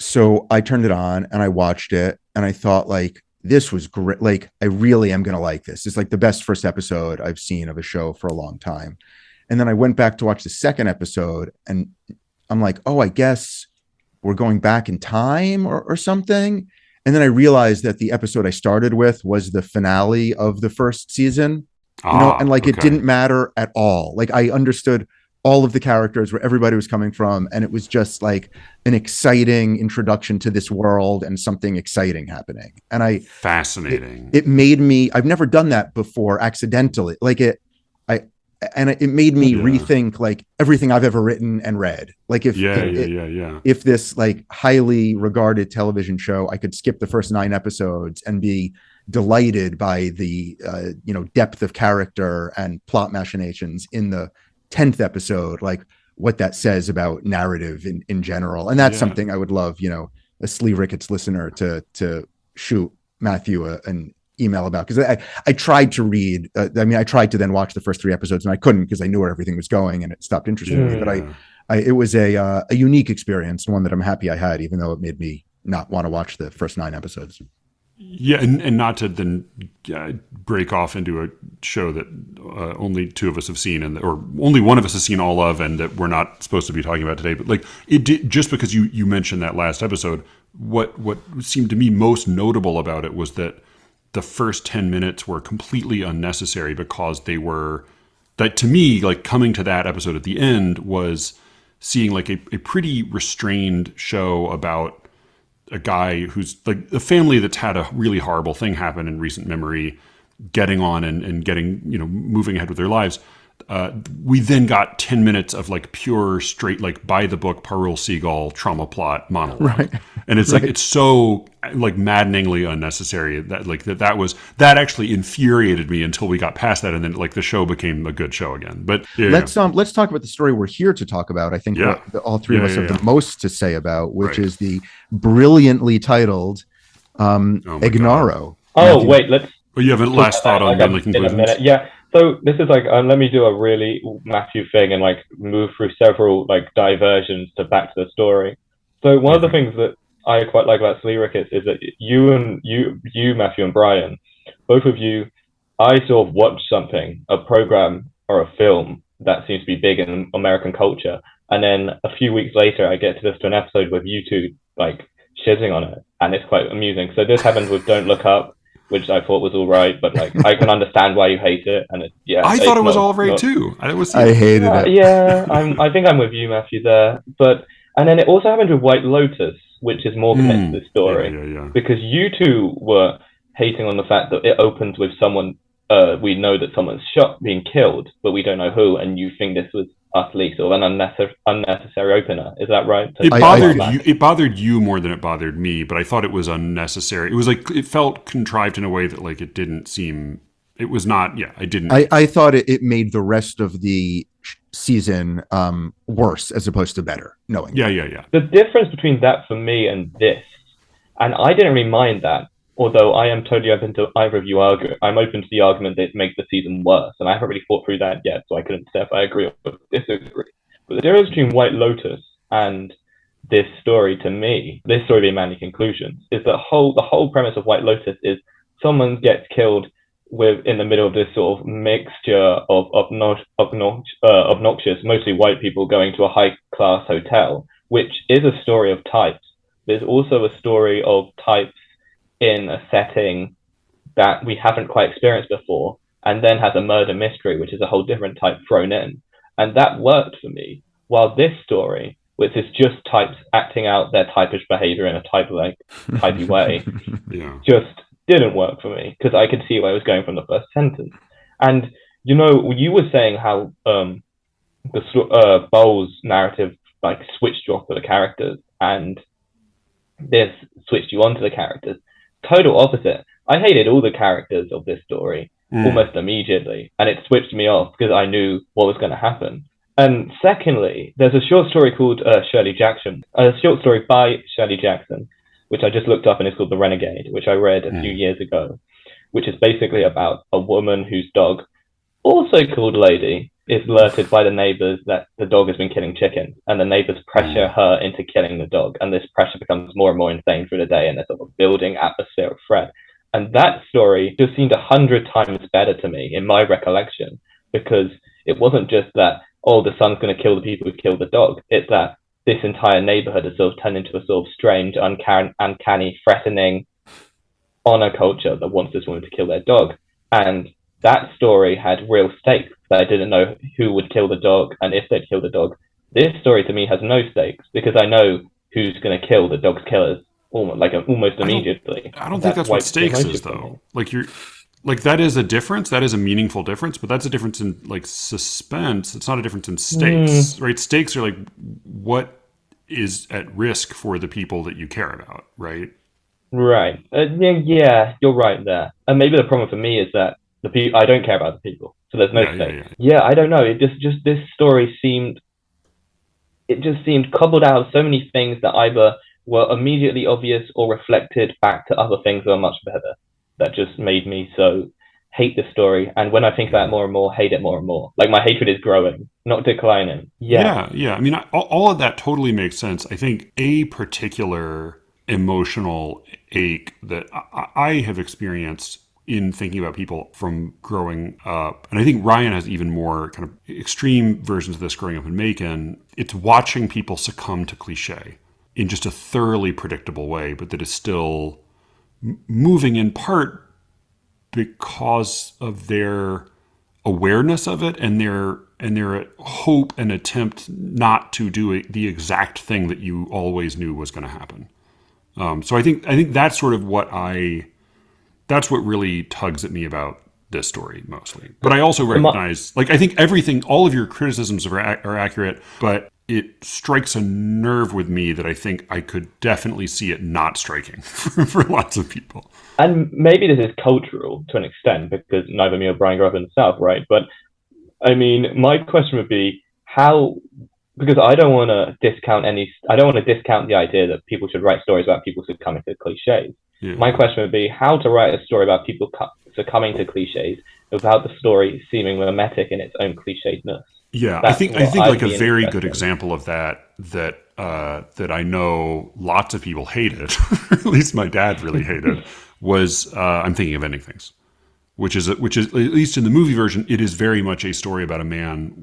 So I turned it on and I watched it, and I thought, like, this was great. Like, I really am going to like this. It's like the best first episode I've seen of a show for a long time. And then I went back to watch the second episode, and I'm like, oh, I guess we're going back in time or something. And then I realized that the episode I started with was the finale of the first season, and like it didn't matter at all. Like I understood all of the characters, where everybody was coming from, and it was just like an exciting introduction to this world and something exciting happening. And fascinating. It made me, I've never done that before accidentally. It made me rethink like everything I've ever written and read. Like if this like highly regarded television show, I could skip the first 9 episodes and be delighted by the depth of character and plot machinations in the 10th episode, like what that says about narrative in general. And that's something I would love, a Slee Ricketts listener to shoot Matthew an email about, because I tried to read, I tried to then watch the first 3 episodes and I couldn't, because I knew where everything was going and it stopped interesting me. But it was a unique experience, one that I'm happy I had, even though it made me not want to watch the first 9 episodes. Yeah, and not to then break off into a show that only 2 of us have seen, or only one of us has seen all of, and that we're not supposed to be talking about today. But like it did, just because you mentioned that last episode, what seemed to me most notable about it was that the first 10 minutes were completely unnecessary, because they were, that to me, like coming to that episode at the end was seeing like a pretty restrained show about a guy who's like a family that's had a really horrible thing happen in recent memory, getting on and getting, moving ahead with their lives. We then got 10 minutes of like pure straight, like by the book, Parul Seagal trauma plot monologue. Right. And it's like, it's so like maddeningly unnecessary that actually infuriated me until we got past that. And then like the show became a good show again. But let's talk about the story we're here to talk about. I think what all 3 of us have the most to say about, which is the brilliantly titled Egnaro. Oh, wait, let's. Well, you have a last thought on Manly-Conclusions? Yeah. So this is like, let me do a really Matthew thing and like move through several like diversions to back to the story. So one of the things that I quite like about Slee Ricketts is that you, Matthew and Brian, both of you, I sort of watched something, a program or a film that seems to be big in American culture, and then a few weeks later I get to listen to an episode with you two like shizzing on it, and it's quite amusing. So this happens with Don't Look Up, which I thought was all right, but like I can understand why you hate it. And I thought it was all right too. I hated it. Yeah, I think I'm with you, Matthew, there. And then it also happened with White Lotus, which is more connected to the story, because you two were hating on the fact that it opens with someone. We know that someone's being killed, but we don't know who, and you think this was utterly sort of an unnecessary opener. Is that right? It bothered you more than it bothered me, but I thought it was unnecessary. It was like, it felt contrived in a way that like it didn't seem, it was not, I didn't. I thought it made the rest of the season worse as opposed to better, knowing. Yeah. The difference between that for me and this, and I didn't really mind that, although I am totally open to either of you argue. I'm open to the argument that it makes the season worse, and I haven't really thought through that yet, so I couldn't say if I agree or disagree. But the difference between White Lotus and this story, to me, this story being Manly-Conclusions, is the whole premise of White Lotus is someone gets killed in the middle of this sort of mixture of obnoxious, mostly white people going to a high-class hotel, which is a story of types. There's also a story of types in a setting that we haven't quite experienced before, and then has a murder mystery, which is a whole different type thrown in. And that worked for me. While this story, which is just types acting out their typish behavior in a typey way, just didn't work for me, because I could see where I was going from the first sentence. And, you were saying how Bowles' narrative like switched you off to the characters, and this switched you onto the characters. Total opposite. I hated all the characters of this story almost immediately, and it switched me off because I knew what was going to happen. And secondly, there's a short story called Shirley Jackson, a short story by Shirley Jackson, which I just looked up, and it's called The Renegade, which I read a few years ago, which is basically about a woman whose dog, also called Lady, is alerted by the neighbors that the dog has been killing chickens, and the neighbors pressure her into killing the dog, and this pressure becomes more and more insane through the day, and there's sort of a building atmosphere of threat. And that story just seemed 100 times better to me in my recollection, because it wasn't just that, the son's going to kill the people who killed the dog. It's that this entire neighborhood has sort of turned into a sort of strange, uncanny, threatening honor culture that wants this woman to kill their dog. And that story had real stakes. I didn't know who would kill the dog and if they'd kill the dog. This story to me has no stakes because I know who's going to kill the dog's killers almost immediately. I don't think that's what stakes is, though. Like that is a difference. That is a meaningful difference, but that's a difference in like suspense. It's not a difference in stakes, right? Stakes are like what is at risk for the people that you care about, right? Right. Yeah, you're right there. And maybe the problem for me is that I don't care about the people, so there's no stakes. Yeah, I don't know. It just this story seemed cobbled out of so many things that either were immediately obvious or reflected back to other things that are much better. That just made me so hate the story. And when I think about it more and more, hate it more and more. Like my hatred is growing, not declining. Yeah. I mean, all of that totally makes sense. I think a particular emotional ache that I have experienced in thinking about people from growing up, and I think Ryan has even more kind of extreme versions of this growing up in Macon, it's watching people succumb to cliche in just a thoroughly predictable way, but that is still moving in part because of their awareness of it and their hope and attempt not to do the exact thing that you always knew was going to happen. So I think that's sort of that's what really tugs at me about this story mostly. But I also recognize, like, I think all of your criticisms are accurate, but it strikes a nerve with me that I think I could definitely see it not striking for lots of people. And maybe this is cultural to an extent because neither me or Brian grew up in the South, right? But I mean, my question would be because I don't want to discount the idea that people should write stories about people succumbing to cliches. Yeah. My question would be how to write a story about people succumbing to cliches without the story seeming mimetic in its own clichédness. Yeah, I think like a very good example of that I know lots of people hated, or at least my dad really hated, was I'm Thinking of Ending Things, which is at least in the movie version, it is very much a story about a man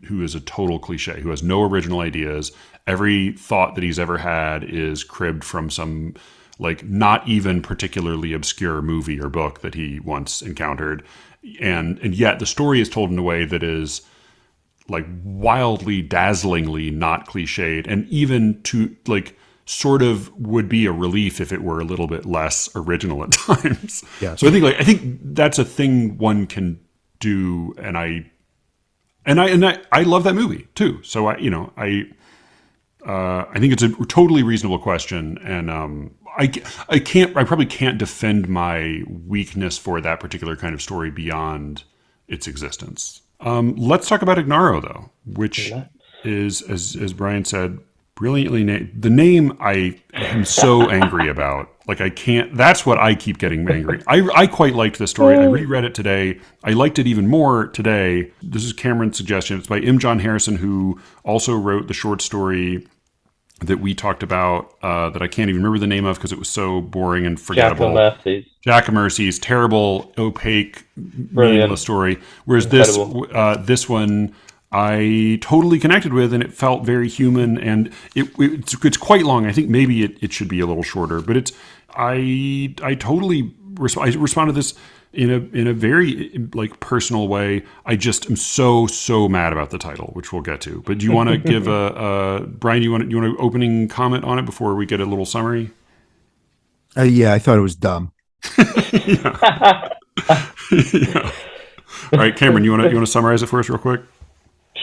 who is a total cliche, who has no original ideas. Every thought that he's ever had is cribbed from some like not even particularly obscure movie or book that he once encountered, and yet the story is told in a way that is like wildly, dazzlingly not cliched, and even to like sort of would be a relief if it were a little bit less original at times. Yeah. So I think that's a thing one can do, and I love that movie too. So I think it's a totally reasonable question, and I probably can't defend my weakness for that particular kind of story beyond its existence. Let's talk about Egnaro, though, which is, as Brian said, brilliantly named. The name I am so angry about. Like I can't. That's what I keep getting angry. I quite liked this story. I reread it today. I liked it even more today. This is Cameron's suggestion. It's by M. John Harrison, who also wrote the short story that we talked about that I can't even remember the name of because it was so boring and forgettable. Jack of Mercies, terrible, opaque, meaningless story. Whereas this one I totally connected with, and it felt very human, and it's quite long. I think maybe it should be a little shorter, but I totally responded to this in a very like personal way. I just am so mad about the title, which we'll get to. But do you want to give Brian? You want an opening comment on it before we get a little summary? Yeah, I thought it was dumb. Yeah. All right, Cameron, you want to summarize it for us real quick?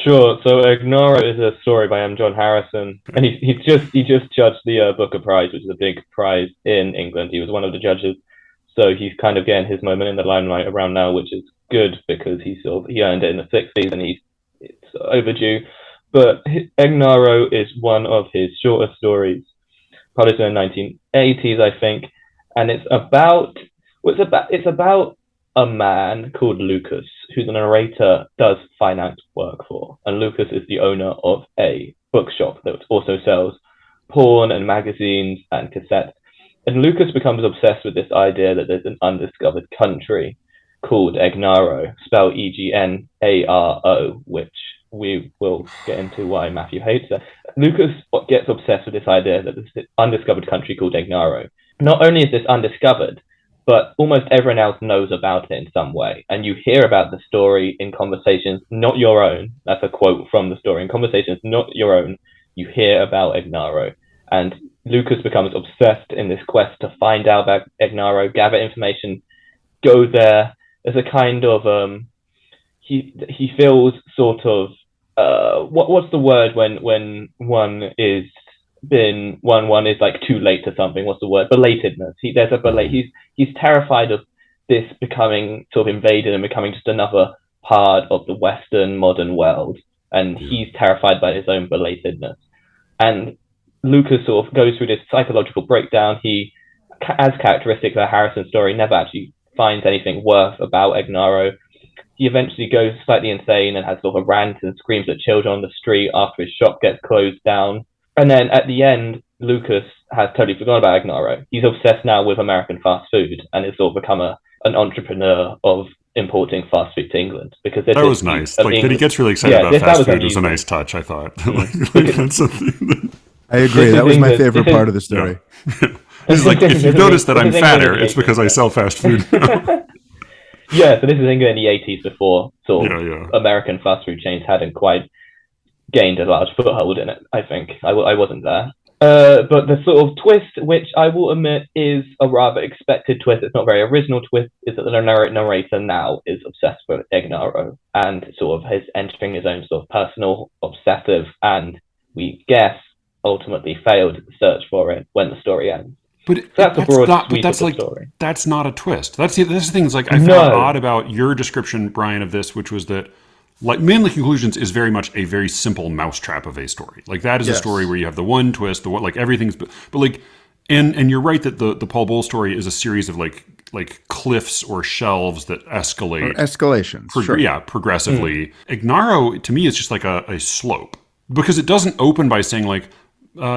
Sure. So Egnaro is a story by M. John Harrison, and he just judged the Booker Prize, which is a big prize in England. He was one of the judges, so he's kind of getting his moment in the limelight around now, which is good because he earned it in the 60s, and it's overdue. But Egnaro is one of his shorter stories, published in the 1980s, I think, and it's about a man called Lucas, who the narrator does finance work for. And Lucas is the owner of a bookshop that also sells porn and magazines and cassettes. And Lucas becomes obsessed with this idea that there's an undiscovered country called Egnaro, spelled Egnaro, which we will get into why Matthew hates it. Lucas gets obsessed with this idea that there's this undiscovered country called Egnaro. Not only is this undiscovered, but almost everyone else knows about it in some way. And you hear about the story in conversations not your own. That's a quote from the story. In conversations not your own, you hear about Egnaro. And Lucas becomes obsessed in this quest to find out about Egnaro, gather information, go there. There's a kind of he feels sort of what's the word when one is like too late to something? What's the word? Belatedness. He's terrified of this becoming sort of invaded and becoming just another part of the Western modern world, and he's terrified by his own belatedness. And Lucas sort of goes through this psychological breakdown. He, as characteristic of the Harrison story, never actually finds anything worth about Egnaro. He eventually goes slightly insane and has sort of a rant and screams at children on the street after his shop gets closed down. And then at the end, Lucas has totally forgotten about Egnaro. He's obsessed now with American fast food and has sort of become an entrepreneur of importing fast food to England. Because that was nice. Like that he gets really excited about fast food was a nice touch, I thought. That's something I agree. That was my favorite part of the story. Yeah. It's like, if you notice that I'm fatter, it's because I sell fast food now. Yeah, so this is England in the 80s before sort of American fast food chains hadn't quite gained a large foothold in it, I think. I wasn't there. But the sort of twist, which I will admit is a rather expected twist, it's not a very original twist, is that the narrator now is obsessed with Egnaro and sort of is entering his own sort of personal obsessive, and we guess ultimately failed search for it when the story ends. But that's not a twist. That's the thing. Is like I found odd about your description, Brian, of this, which was that like Manly-Conclusions is very much a very simple mousetrap of a story. Like that is a story where you have the one twist, the one, like everything's, but like, and you're right that the Paul Bull story is a series of like cliffs or shelves that escalate. Or escalations. Progressively. Egnaro to me is just like a slope, because it doesn't open by saying like,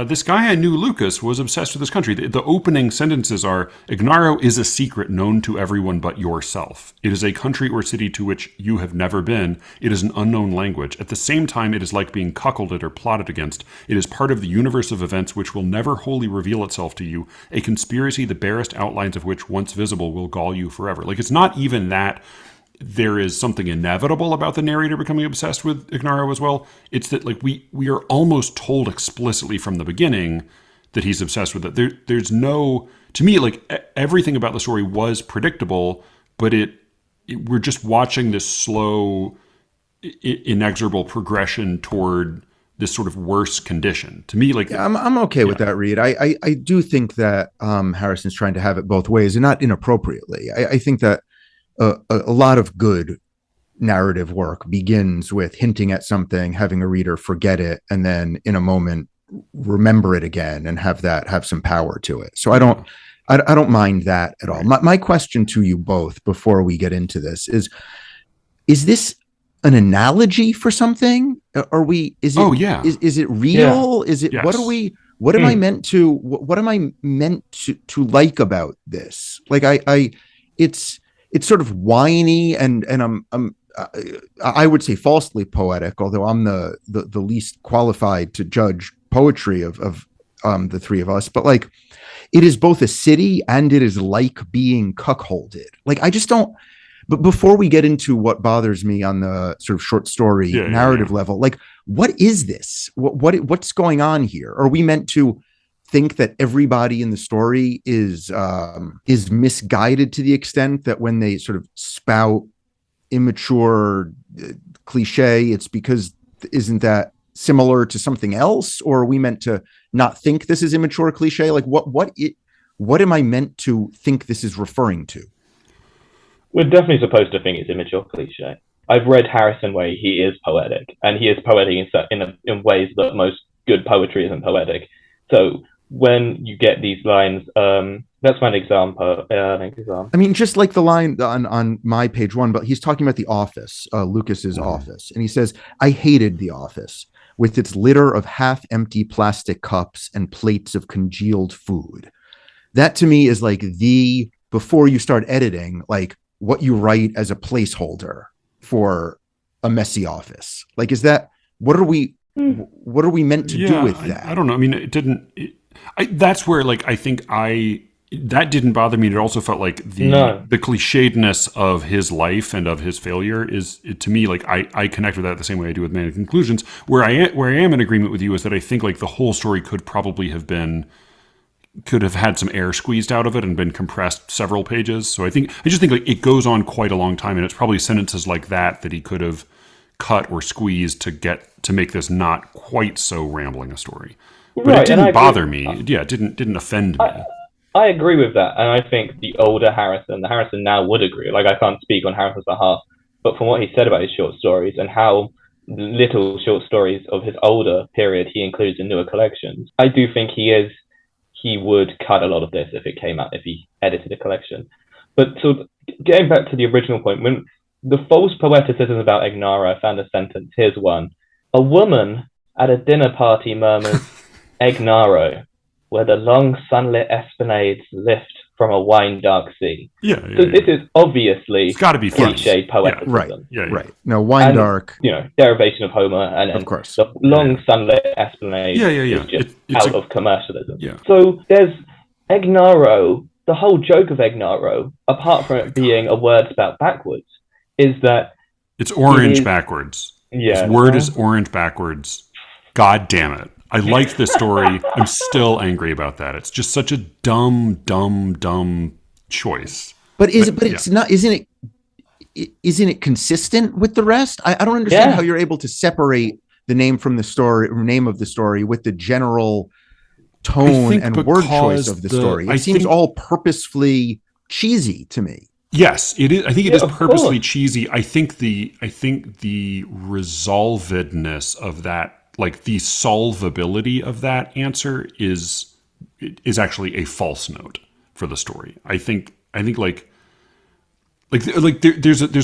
this guy I knew, Lucas, was obsessed with this country. The opening sentences are, Egnaro is a secret known to everyone but yourself. It is a country or city to which you have never been. It is an unknown language. At the same time, it is like being cuckolded or plotted against. It is part of the universe of events which will never wholly reveal itself to you, a conspiracy the barest outlines of which, once visible, will gall you forever. Like, it's not even that there is something inevitable about the narrator becoming obsessed with Egnaro as well. It's that like we are almost told explicitly from the beginning that he's obsessed with it. There's no, to me, like everything about the story was predictable, but we're just watching this slow, inexorable progression toward this sort of worse condition. To me, like I'm okay with that, Reed. I do think that Harrison's trying to have it both ways, and not inappropriately. I think that a lot of good narrative work begins with hinting at something, having a reader forget it, and then in a moment remember it again and have some power to it. So I don't mind that at all. My question to you both before we get into this is this an analogy for something? Is it real? Yeah. Is it, yes. What am I meant to like about this? Like it's sort of whiny and I would say falsely poetic, although I'm the least qualified to judge poetry of the three of us. But like, it is both a city and it is like being cuckolded. Like, I just don't. But before we get into what bothers me on the sort of short story narrative level, like, what is this? What's going on here? Are we meant to think that everybody in the story is misguided to the extent that when they sort of spout immature cliche, it's because isn't that similar to something else? Or are we meant to not think this is immature cliche? Like what am I meant to think this is referring to? We're definitely supposed to think it's immature cliche. I've read Harrison where he is poetic, and he is poetic in ways that most good poetry isn't poetic. So when you get these lines, that's one example. I mean, just like the line on my page one, but he's talking about the office, Lucas's office. And he says, I hated the office with its litter of half-empty plastic cups and plates of congealed food. That to me is like before you start editing, like what you write as a placeholder for a messy office. Like, is that, what are we meant to do with that? I don't know. I mean, that's where, like, I think I that didn't bother me. It also felt like the clichédness of his life and of his failure to me, like I connect with that the same way I do with Manly-Conclusions. Where I am in agreement with you is that I think like the whole story could have had some air squeezed out of it and been compressed several pages. So I just think like it goes on quite a long time, and it's probably sentences like that he could have cut or squeezed to make this not quite so rambling a story. But it didn't bother me. Yeah, it didn't offend me. I agree with that, and I think the older the Harrison now would agree. Like, I can't speak on Harrison's behalf, but from what he said about his short stories and how little short stories of his older period he includes in newer collections, I do think he would cut a lot of this if he edited a collection. But so getting back to the original point, when the false poeticism about Egnaro, I found a sentence. Here's one. A woman at a dinner party murmurs, Egnaro, where the long sunlit esplanades lift from a wine-dark sea. Yeah. So this is obviously it's got to be cliche poeticism. Right. No, wine-dark. Derivation of Homer, and of course. the long sunlit esplanade is just out of commercialism. Yeah. So there's Egnaro. The whole joke of Egnaro, apart from it being a word spelled backwards, is that it's orange backwards. Yeah. His word is orange backwards. God damn it. I liked this story. I'm still angry about that. It's just such a dumb choice. But it's not, isn't it consistent with the rest? I don't understand how you're able to separate the name from the story, or name of the story, with the general tone and word choice of the story. It seems all purposefully cheesy to me. Yes, it is. I think it is purposely cheesy. I think the resolvedness of that, like the solvability of that answer, is actually a false note for the story. I think there's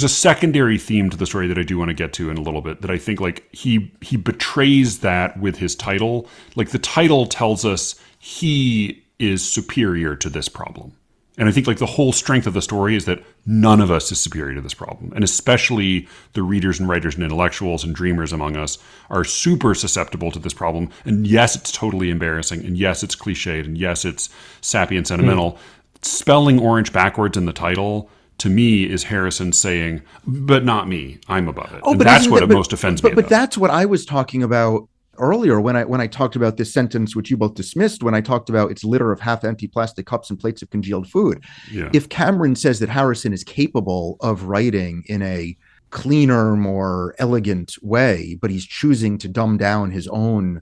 a secondary theme to the story that I do want to get to in a little bit, that I think like he betrays that with his title. Like the title tells us he is superior to this problem. And I think like the whole strength of the story is that none of us is superior to this problem. And especially the readers and writers and intellectuals and dreamers among us are super susceptible to this problem. And yes, it's totally embarrassing. And yes, it's cliched. And yes, it's sappy and sentimental. Spelling orange backwards in the title, to me, is Harrison saying, but not me, I'm above it. And that's what most offends me. But that's what I was talking about earlier when I talked about this sentence, which you both dismissed, when I talked about its litter of half-empty plastic cups and plates of congealed food. Yeah. If Cameron says that Harrison is capable of writing in a cleaner, more elegant way, but he's choosing to dumb down his own,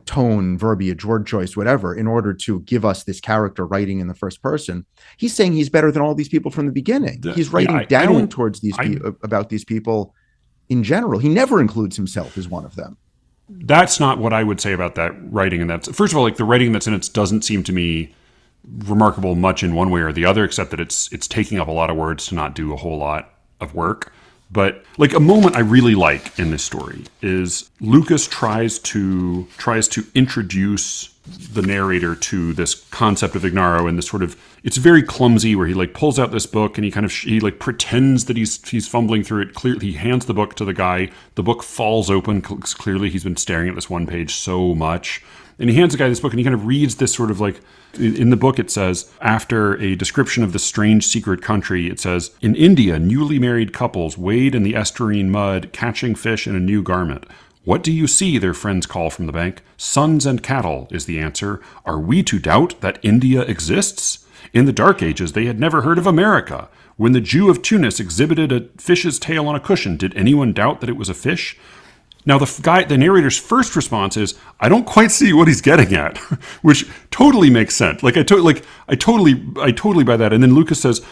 tone, verbiage, word choice, whatever, in order to give us this character writing in the first person, he's saying he's better than all these people from the beginning. He's writing down towards about these people in general. He never includes himself as one of them. That's not what I would say about that writing. And that's, first of all, like the writing that's in it doesn't seem to me remarkable much in one way or the other, except that it's taking up a lot of words to not do a whole lot of work. But like a moment I really like in this story is Lucas tries to introduce the narrator to this concept of Egnaro, and this sort of, it's very clumsy, where he like pulls out this book and he pretends that he's fumbling through it. Clearly, he hands the book to the guy. The book falls open. Clearly, he's been staring at this one page so much. And he hands the guy this book, and he kind of reads this sort of like, in the book it says, after a description of the strange secret country, it says, in India, newly married couples wade in the estuarine mud, catching fish in a new garment. What do you see? Their friends call from the bank. Sons and cattle, is the answer. Are we to doubt that India exists? In the Dark Ages, they had never heard of America. When the Jew of Tunis exhibited a fish's tail on a cushion, did anyone doubt that it was a fish? Now, the narrator's first response is, I don't quite see what he's getting at, which totally makes sense. I totally buy that. And then Lucas says,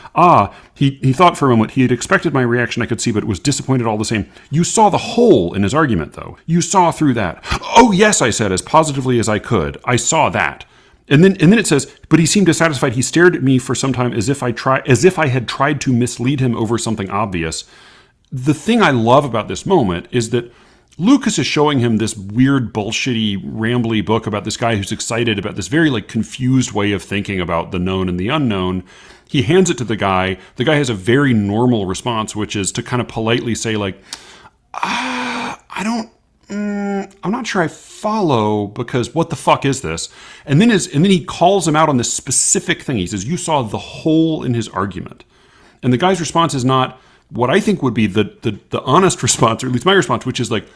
he thought for a moment, he had expected my reaction, I could see, but was disappointed all the same. You saw the hole in his argument, though. You saw through that. Oh, yes, I said, as positively as I could. I saw that. And then it says, but he seemed dissatisfied. He stared at me for some time as if I had tried to mislead him over something obvious. The thing I love about this moment is that Lucas is showing him this weird, bullshitty, rambly book about this guy who's excited about this very confused way of thinking about the known and the unknown. He hands it to the guy. The guy has a very normal response, which is to kind of politely say I'm not sure I follow, because what the fuck is this? And then he calls him out on this specific thing. He says, you saw the hole in his argument. And the guy's response is not what I think would be the honest response, or at least my response, which is like,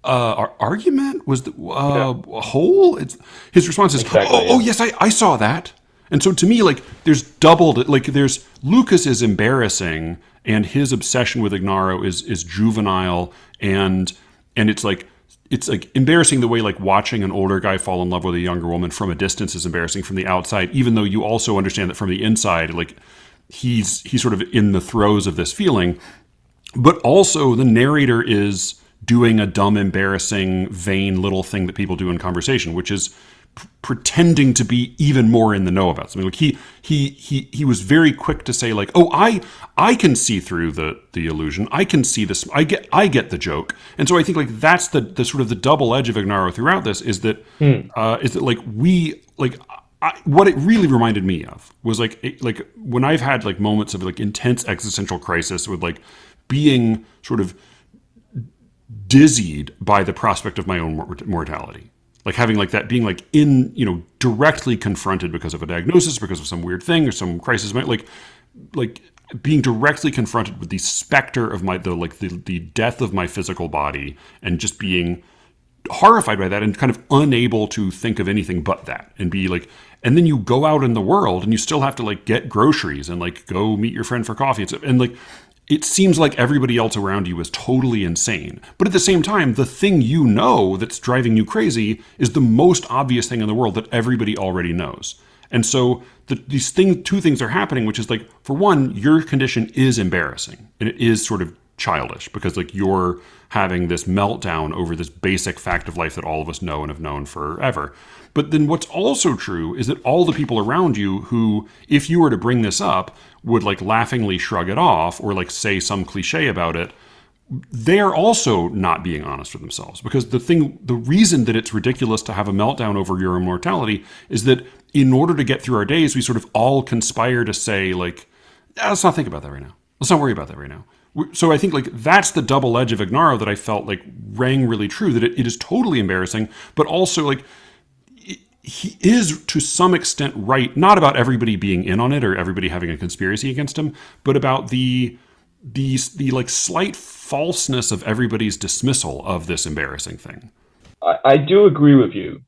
our argument was a hole. His response is, yes, I saw that. And so to me, like, there's doubled, like, there's Lucas is embarrassing, and his obsession with Egnaro is juvenile, and it's like embarrassing the way, like, watching an older guy fall in love with a younger woman from a distance is embarrassing from the outside, even though you also understand that from the inside, like, he's sort of in the throes of this feeling. But also the narrator is doing a dumb, embarrassing, vain little thing that people do in conversation, which is pretending to be even more in the know about something. Like he was very quick to say, like, oh, I can see through the illusion. I can see this. I get the joke. And so I think, like, that's the sort of the double edge of Egnaro throughout this is that like we like. What it really reminded me of was like when I've had like moments of like intense existential crisis with like being sort of dizzied by the prospect of my own mortality. Like having like that, being like in, directly confronted because of a diagnosis, because of some weird thing or some crisis, like being directly confronted with the specter of the death of my physical body, and just being horrified by that and kind of unable to think of anything but that, and be like, and then you go out in the world and you still have to like get groceries and like go meet your friend for coffee and stuff. And like, it seems like everybody else around you is totally insane. But at the same time, the thing that's driving you crazy is the most obvious thing in the world that everybody already knows. And so these two things are happening, which is like, for one, your condition is embarrassing. And it is sort of childish because like you're having this meltdown over this basic fact of life that all of us know and have known forever. But then what's also true is that all the people around you who, if you were to bring this up, would like laughingly shrug it off or like say some cliche about it, they are also not being honest with themselves. Because the reason that it's ridiculous to have a meltdown over your immortality is that in order to get through our days, we sort of all conspire to say like, let's not think about that right now. Let's not worry about that right now. So I think like that's the double edge of Egnaro that I felt like rang really true, that it is totally embarrassing, but also like he is to some extent right, not about everybody being in on it or everybody having a conspiracy against him, but about the like slight falseness of everybody's dismissal of this embarrassing thing. I do agree with you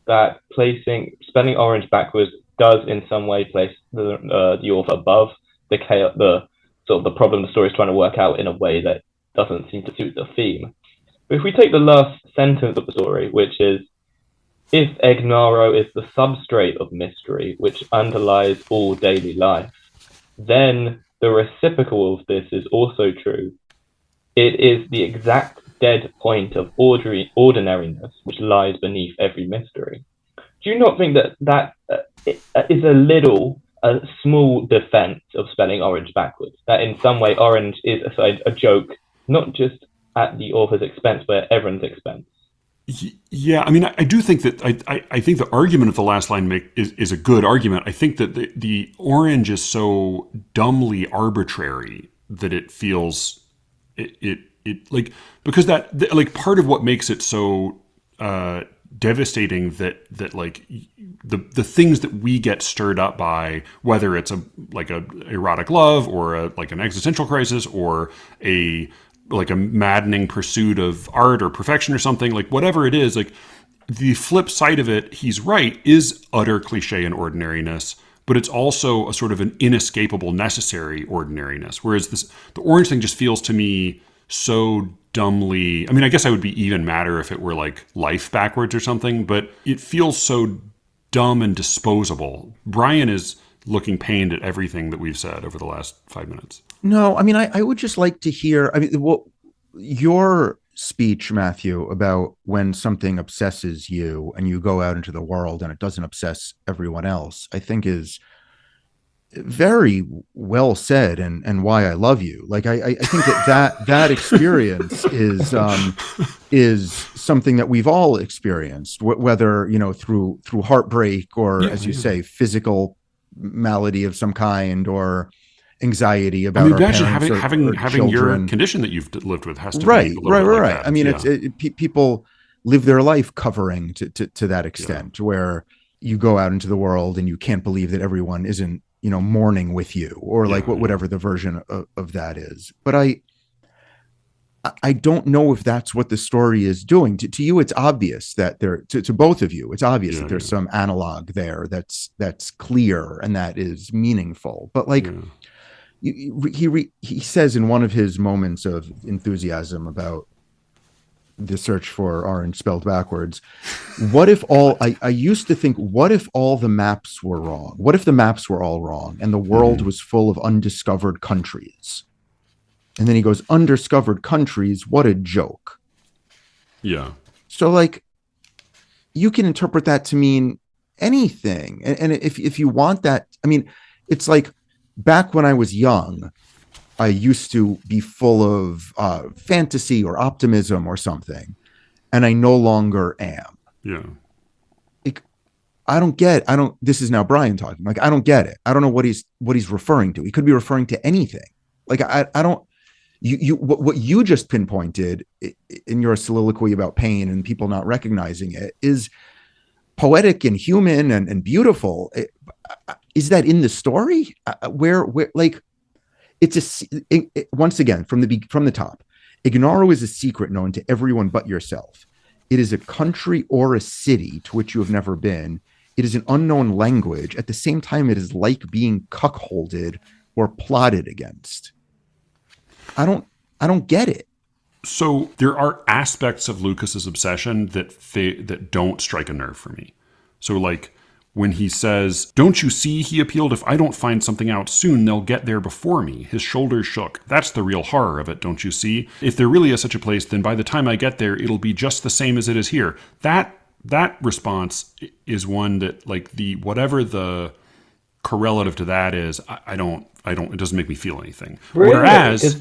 that spelling orange backwards does in some way place the author above the sort of the problem the story is trying to work out in a way that doesn't seem to suit the theme. But if we take the last sentence of the story, which is, if Egnaro is the substrate of mystery which underlies all daily life, then the reciprocal of this is also true. It is the exact dead point of ordinariness which lies beneath every mystery. Do you not think that is a small defense of spelling orange backwards? That in some way orange is a joke, not just at the author's expense, but at everyone's expense. Yeah, I mean, I do think that I think the argument of the last line is a good argument. I think that the orange is so dumbly arbitrary that it feels it like, because that like part of what makes it so devastating that like the things that we get stirred up by, whether it's a erotic love or like an existential crisis or a maddening pursuit of art or perfection or something, like whatever it is, like the flip side of it, he's right, is utter cliche and ordinariness, but it's also a sort of an inescapable necessary ordinariness. Whereas the orange thing just feels to me so dumbly, I mean, I guess I would be even madder if it were like life backwards or something, but it feels so dumb and disposable. Brian is looking pained at everything that we've said over the last 5 minutes. No, I mean, I would just like to hear, I mean, your speech, Matthew, about when something obsesses you and you go out into the world and it doesn't obsess everyone else, I think is very well said, and why I love you. Like, I think that experience is something that we've all experienced, whether, through heartbreak or, as you say, physical malady of some kind, or anxiety about, I mean, imagine having your condition that you've lived with has to right. Like that. I mean, people live their life covering to that extent, where you go out into the world and you can't believe that everyone isn't, mourning with you, or like whatever the version of that is. But I don't know if that's what the story is doing. To you, it's obvious that to both of you, it's obvious that there's some analog there that's clear and that is meaningful. But like he says in one of his moments of enthusiasm about the search for orange spelled backwards, what if all I used to think, what if all the maps were wrong? What if the maps were all wrong and the world was full of undiscovered countries? And then he goes, undiscovered countries, what a joke. Yeah. So like, you can interpret that to mean anything. And if you want that, I mean, it's like back when I was young, I used to be full of fantasy or optimism or something, and I no longer am. Yeah. Like, this is now Brian talking. Like, I don't get it. I don't know what he's referring to. He could be referring to anything. Like, I don't, what you just pinpointed in your soliloquy about pain and people not recognizing it is poetic and human and beautiful. Is that in the story? Where like, once again, from the top, Egnaro is a secret known to everyone but yourself. It is a country or a city to which you have never been. It is an unknown language. At the same time, it is like being cuckolded or plotted against. I don't get it. So there are aspects of Lucas's obsession that don't strike a nerve for me. So like, when he says, "Don't you see," he appealed, "if I don't find something out soon, they'll get there before me." His shoulders shook. That's the real horror of it, don't you see? If there really is such a place, then by the time I get there, it'll be just the same as it is here. That response is one that, like, whatever the correlative to that is, I don't, it doesn't make me feel anything. Really? Whereas...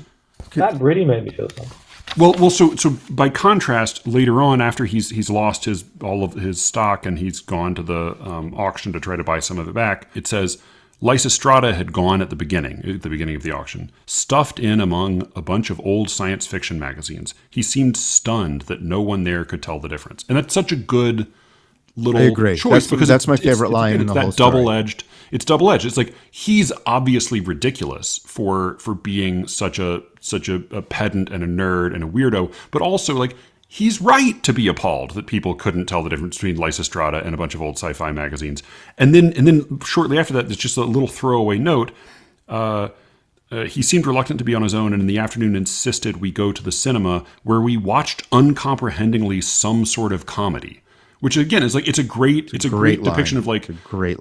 That really made me feel something. Well, so by contrast, later on, after he's lost all of his stock and he's gone to the auction to try to buy some of it back, it says Lysistrata had gone at the beginning of the auction, stuffed in among a bunch of old science fiction magazines. He seemed stunned that no one there could tell the difference, and that's such a good little choice, because that's my favorite line in the whole story. It's double-edged. It's like, he's obviously ridiculous for being such a pedant and a nerd and a weirdo, but also, like, he's right to be appalled that people couldn't tell the difference between Lysistrata and a bunch of old sci-fi magazines. And then shortly after that, there's just a little throwaway note. He seemed reluctant to be on his own, and in the afternoon insisted we go to the cinema, where we watched uncomprehendingly some sort of comedy. Which again is like, it's a great depiction of like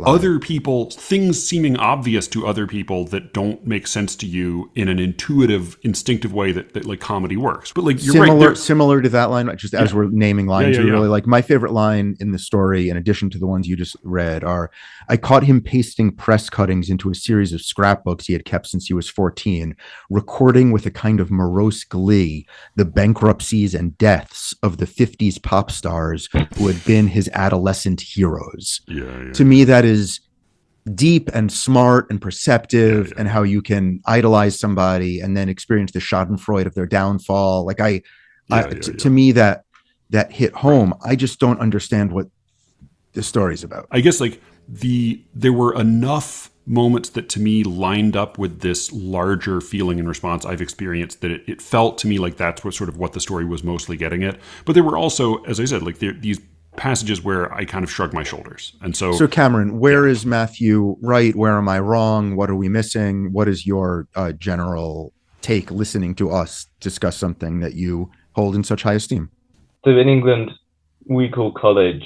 other people, things seeming obvious to other people that don't make sense to you in an intuitive, instinctive way that like comedy works. But like, you're similar to that line, just as we're naming lines, really like, my favorite line in the story, in addition to the ones you just read, are, "I caught him pasting press cuttings into a series of scrapbooks he had kept since he was 14, recording with a kind of morose glee the bankruptcies and deaths of the 50s pop stars who had been his adolescent heroes." To me, that is deep and smart and perceptive, and how you can idolize somebody and then experience the schadenfreude of their downfall. Like, to me, that hit home. I just don't understand what the story's about. I guess like there were enough moments that to me lined up with this larger feeling and response I've experienced, that it felt to me like that's what the story was mostly getting at. But there were also, as I said, like these passages where I kind of shrugged my shoulders. And so Cameron, where is Matthew right? Where am I wrong? What are we missing? What is your general take listening to us discuss something that you hold in such high esteem? So in England, we call college,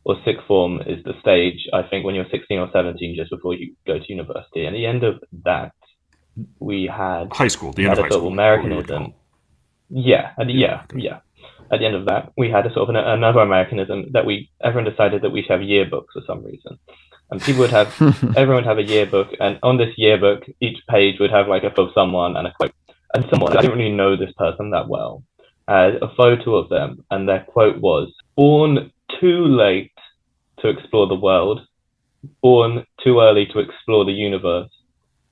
or sixth form, is the stage, I think, when you're 16 or 17, just before you go to university. And at the end of that, we had high school, the end of high school, Americanism. At the end of that, we had another Americanism that everyone decided that we should have yearbooks for some reason. And everyone would have a yearbook, and on this yearbook, each page would have like a photo of someone and a quote. And someone, I didn't really know this person that well, had a photo of them, and their quote was, "Born too late to explore the world, born too early to explore the universe,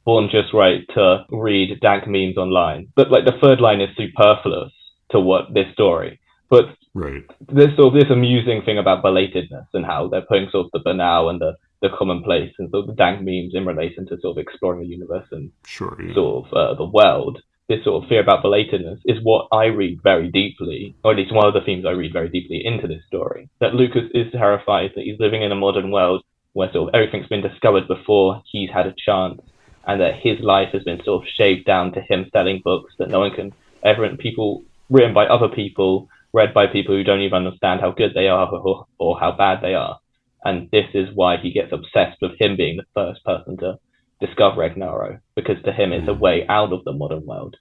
born just right to read dank memes online." But like, the third line is superfluous to what this story. But Right. There's sort of this amusing thing about belatedness and how they're putting sort of the banal and the commonplace and sort of the dank memes in relation to sort of exploring the universe and sort of the world. This sort of fear about belatedness is what I read very deeply, or at least one of the themes I read very deeply into this story. That Lucas is terrified that he's living in a modern world where sort of everything's been discovered before he's had a chance, and that his life has been sort of shaved down to him selling books that no one can ever, people written by other people, read by people who don't even understand how good they are or how bad they are. And this is why he gets obsessed with him being the first person to discover Egnaro, because to him it's a way out of the modern world.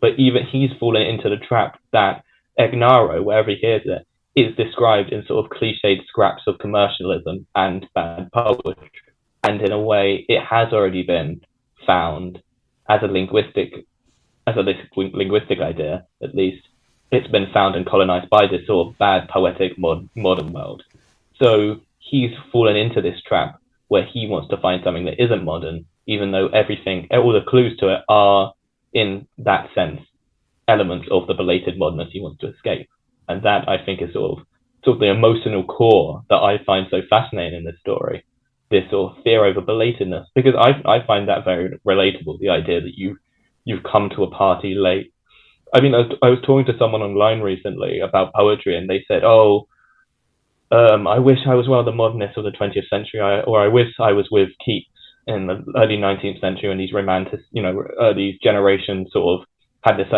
But even he's fallen into the trap that Egnaro, wherever he hears it, is described in sort of cliched scraps of commercialism and bad poetry. And in a way, it has already been found as a linguistic idea, at least. It's been found and colonized by this sort of bad poetic modern world. So he's fallen into this trap where he wants to find something that isn't modern, even though all the clues to it are, in that sense, elements of the belated modernness he wants to escape. And that, I think, is sort of the emotional core that I find so fascinating in this story. This sort of fear over belatedness, because I find that very relatable, the idea that you've come to a party late. I mean, I was talking to someone online recently about poetry, and they said, I wish I was one of the modernists of the 20th century, or I wish I was with Keats in the early 19th century, and these romantic, these generations sort of had this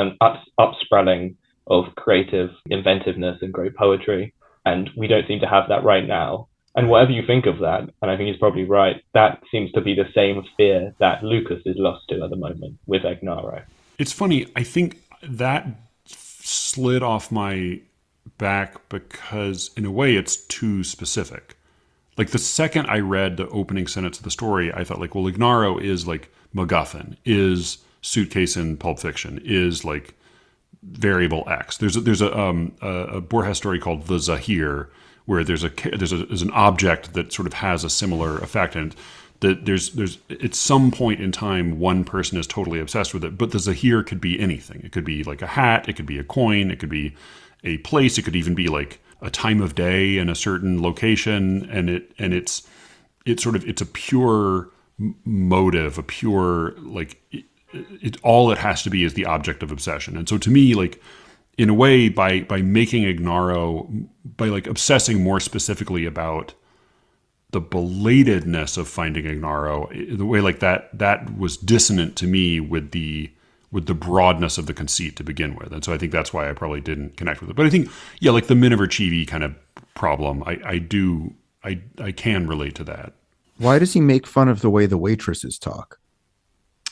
upswelling of creative inventiveness and great poetry, and we don't seem to have that right now. And whatever you think of that, and I think he's probably right, that seems to be the same fear that Lucas is lost to at the moment with Egnaro. It's funny, I think that slid off my back because in a way it's too specific. Like the second I read the opening sentence of the story, I thought like, well, Egnaro is like MacGuffin, is Suitcase in Pulp Fiction, is like Variable X. There's a Borges story called The Zahir, where there's an object that sort of has a similar effect, and that there's at some point in time one person is totally obsessed with it, but the Zahir could be anything. It could be like a hat, it could be a coin, it could be a place, it could even be like a time of day in a certain location, and it's a pure motive, a pure like all it has to be is the object of obsession. And so to me, like in a way, by making Egnaro, by like obsessing more specifically about the belatedness of finding Egnaro, the way like that was dissonant to me with the broadness of the conceit to begin with. And so I think that's why I probably didn't connect with it. But I think, yeah, like the Miniver Chibi kind of problem, I can relate to that. Why does he make fun of the way the waitresses talk?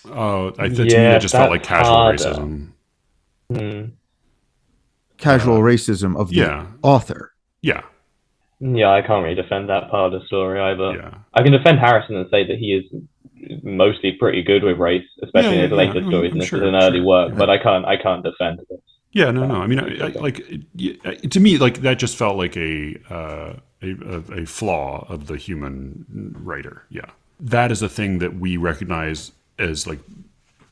Oh, to me that just felt like casual racism. Casual racism of the author. Yeah. Yeah, I can't really defend that part of the story either. Yeah. I can defend Harrison and say that he is mostly pretty good with race, especially in his later stories, and this is an early work, but I can't defend this. Yeah, no. I mean, to me, like that just felt like a flaw of the human writer. Yeah. That is a thing that we recognize as like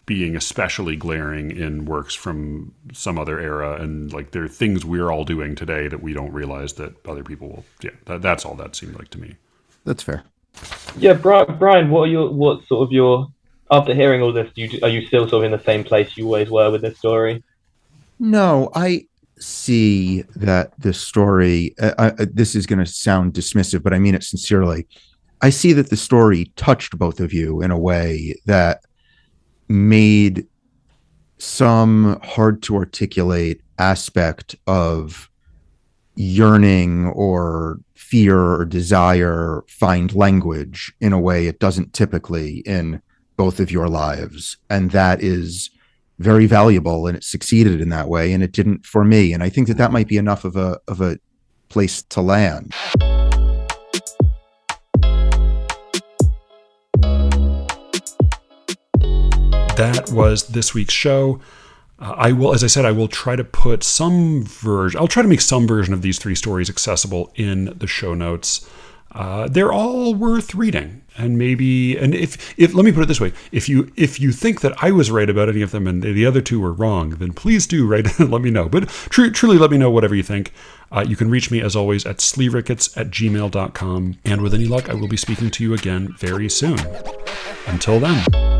being especially glaring in works from some other era, and like there are things we're all doing today that we don't realize that other people will. Yeah, that's all that seemed like to me. That's fair. Yeah, Brian, what sort of your after hearing all this? Are you still sort of in the same place you always were with this story? No, I see that this story. This is going to sound dismissive, but I mean it sincerely. I see that the story touched both of you in a way that made some hard to articulate aspect of yearning or fear or desire find language in a way it doesn't typically in both of your lives. And that is very valuable, and it succeeded in that way, and it didn't for me. And I think that might be enough of a place to land. That was this week's show. I will try to put some version. I'll try to make some version of these three stories accessible in the show notes. they're all worth reading. And maybe, and if let me put it this way, if you think that I was right about any of them and the other two were wrong, then please do write and let me know. But truly let me know whatever you think. You can reach me, as always, at sleerickets@gmail.com. And with any luck, I will be speaking to you again very soon. Until then.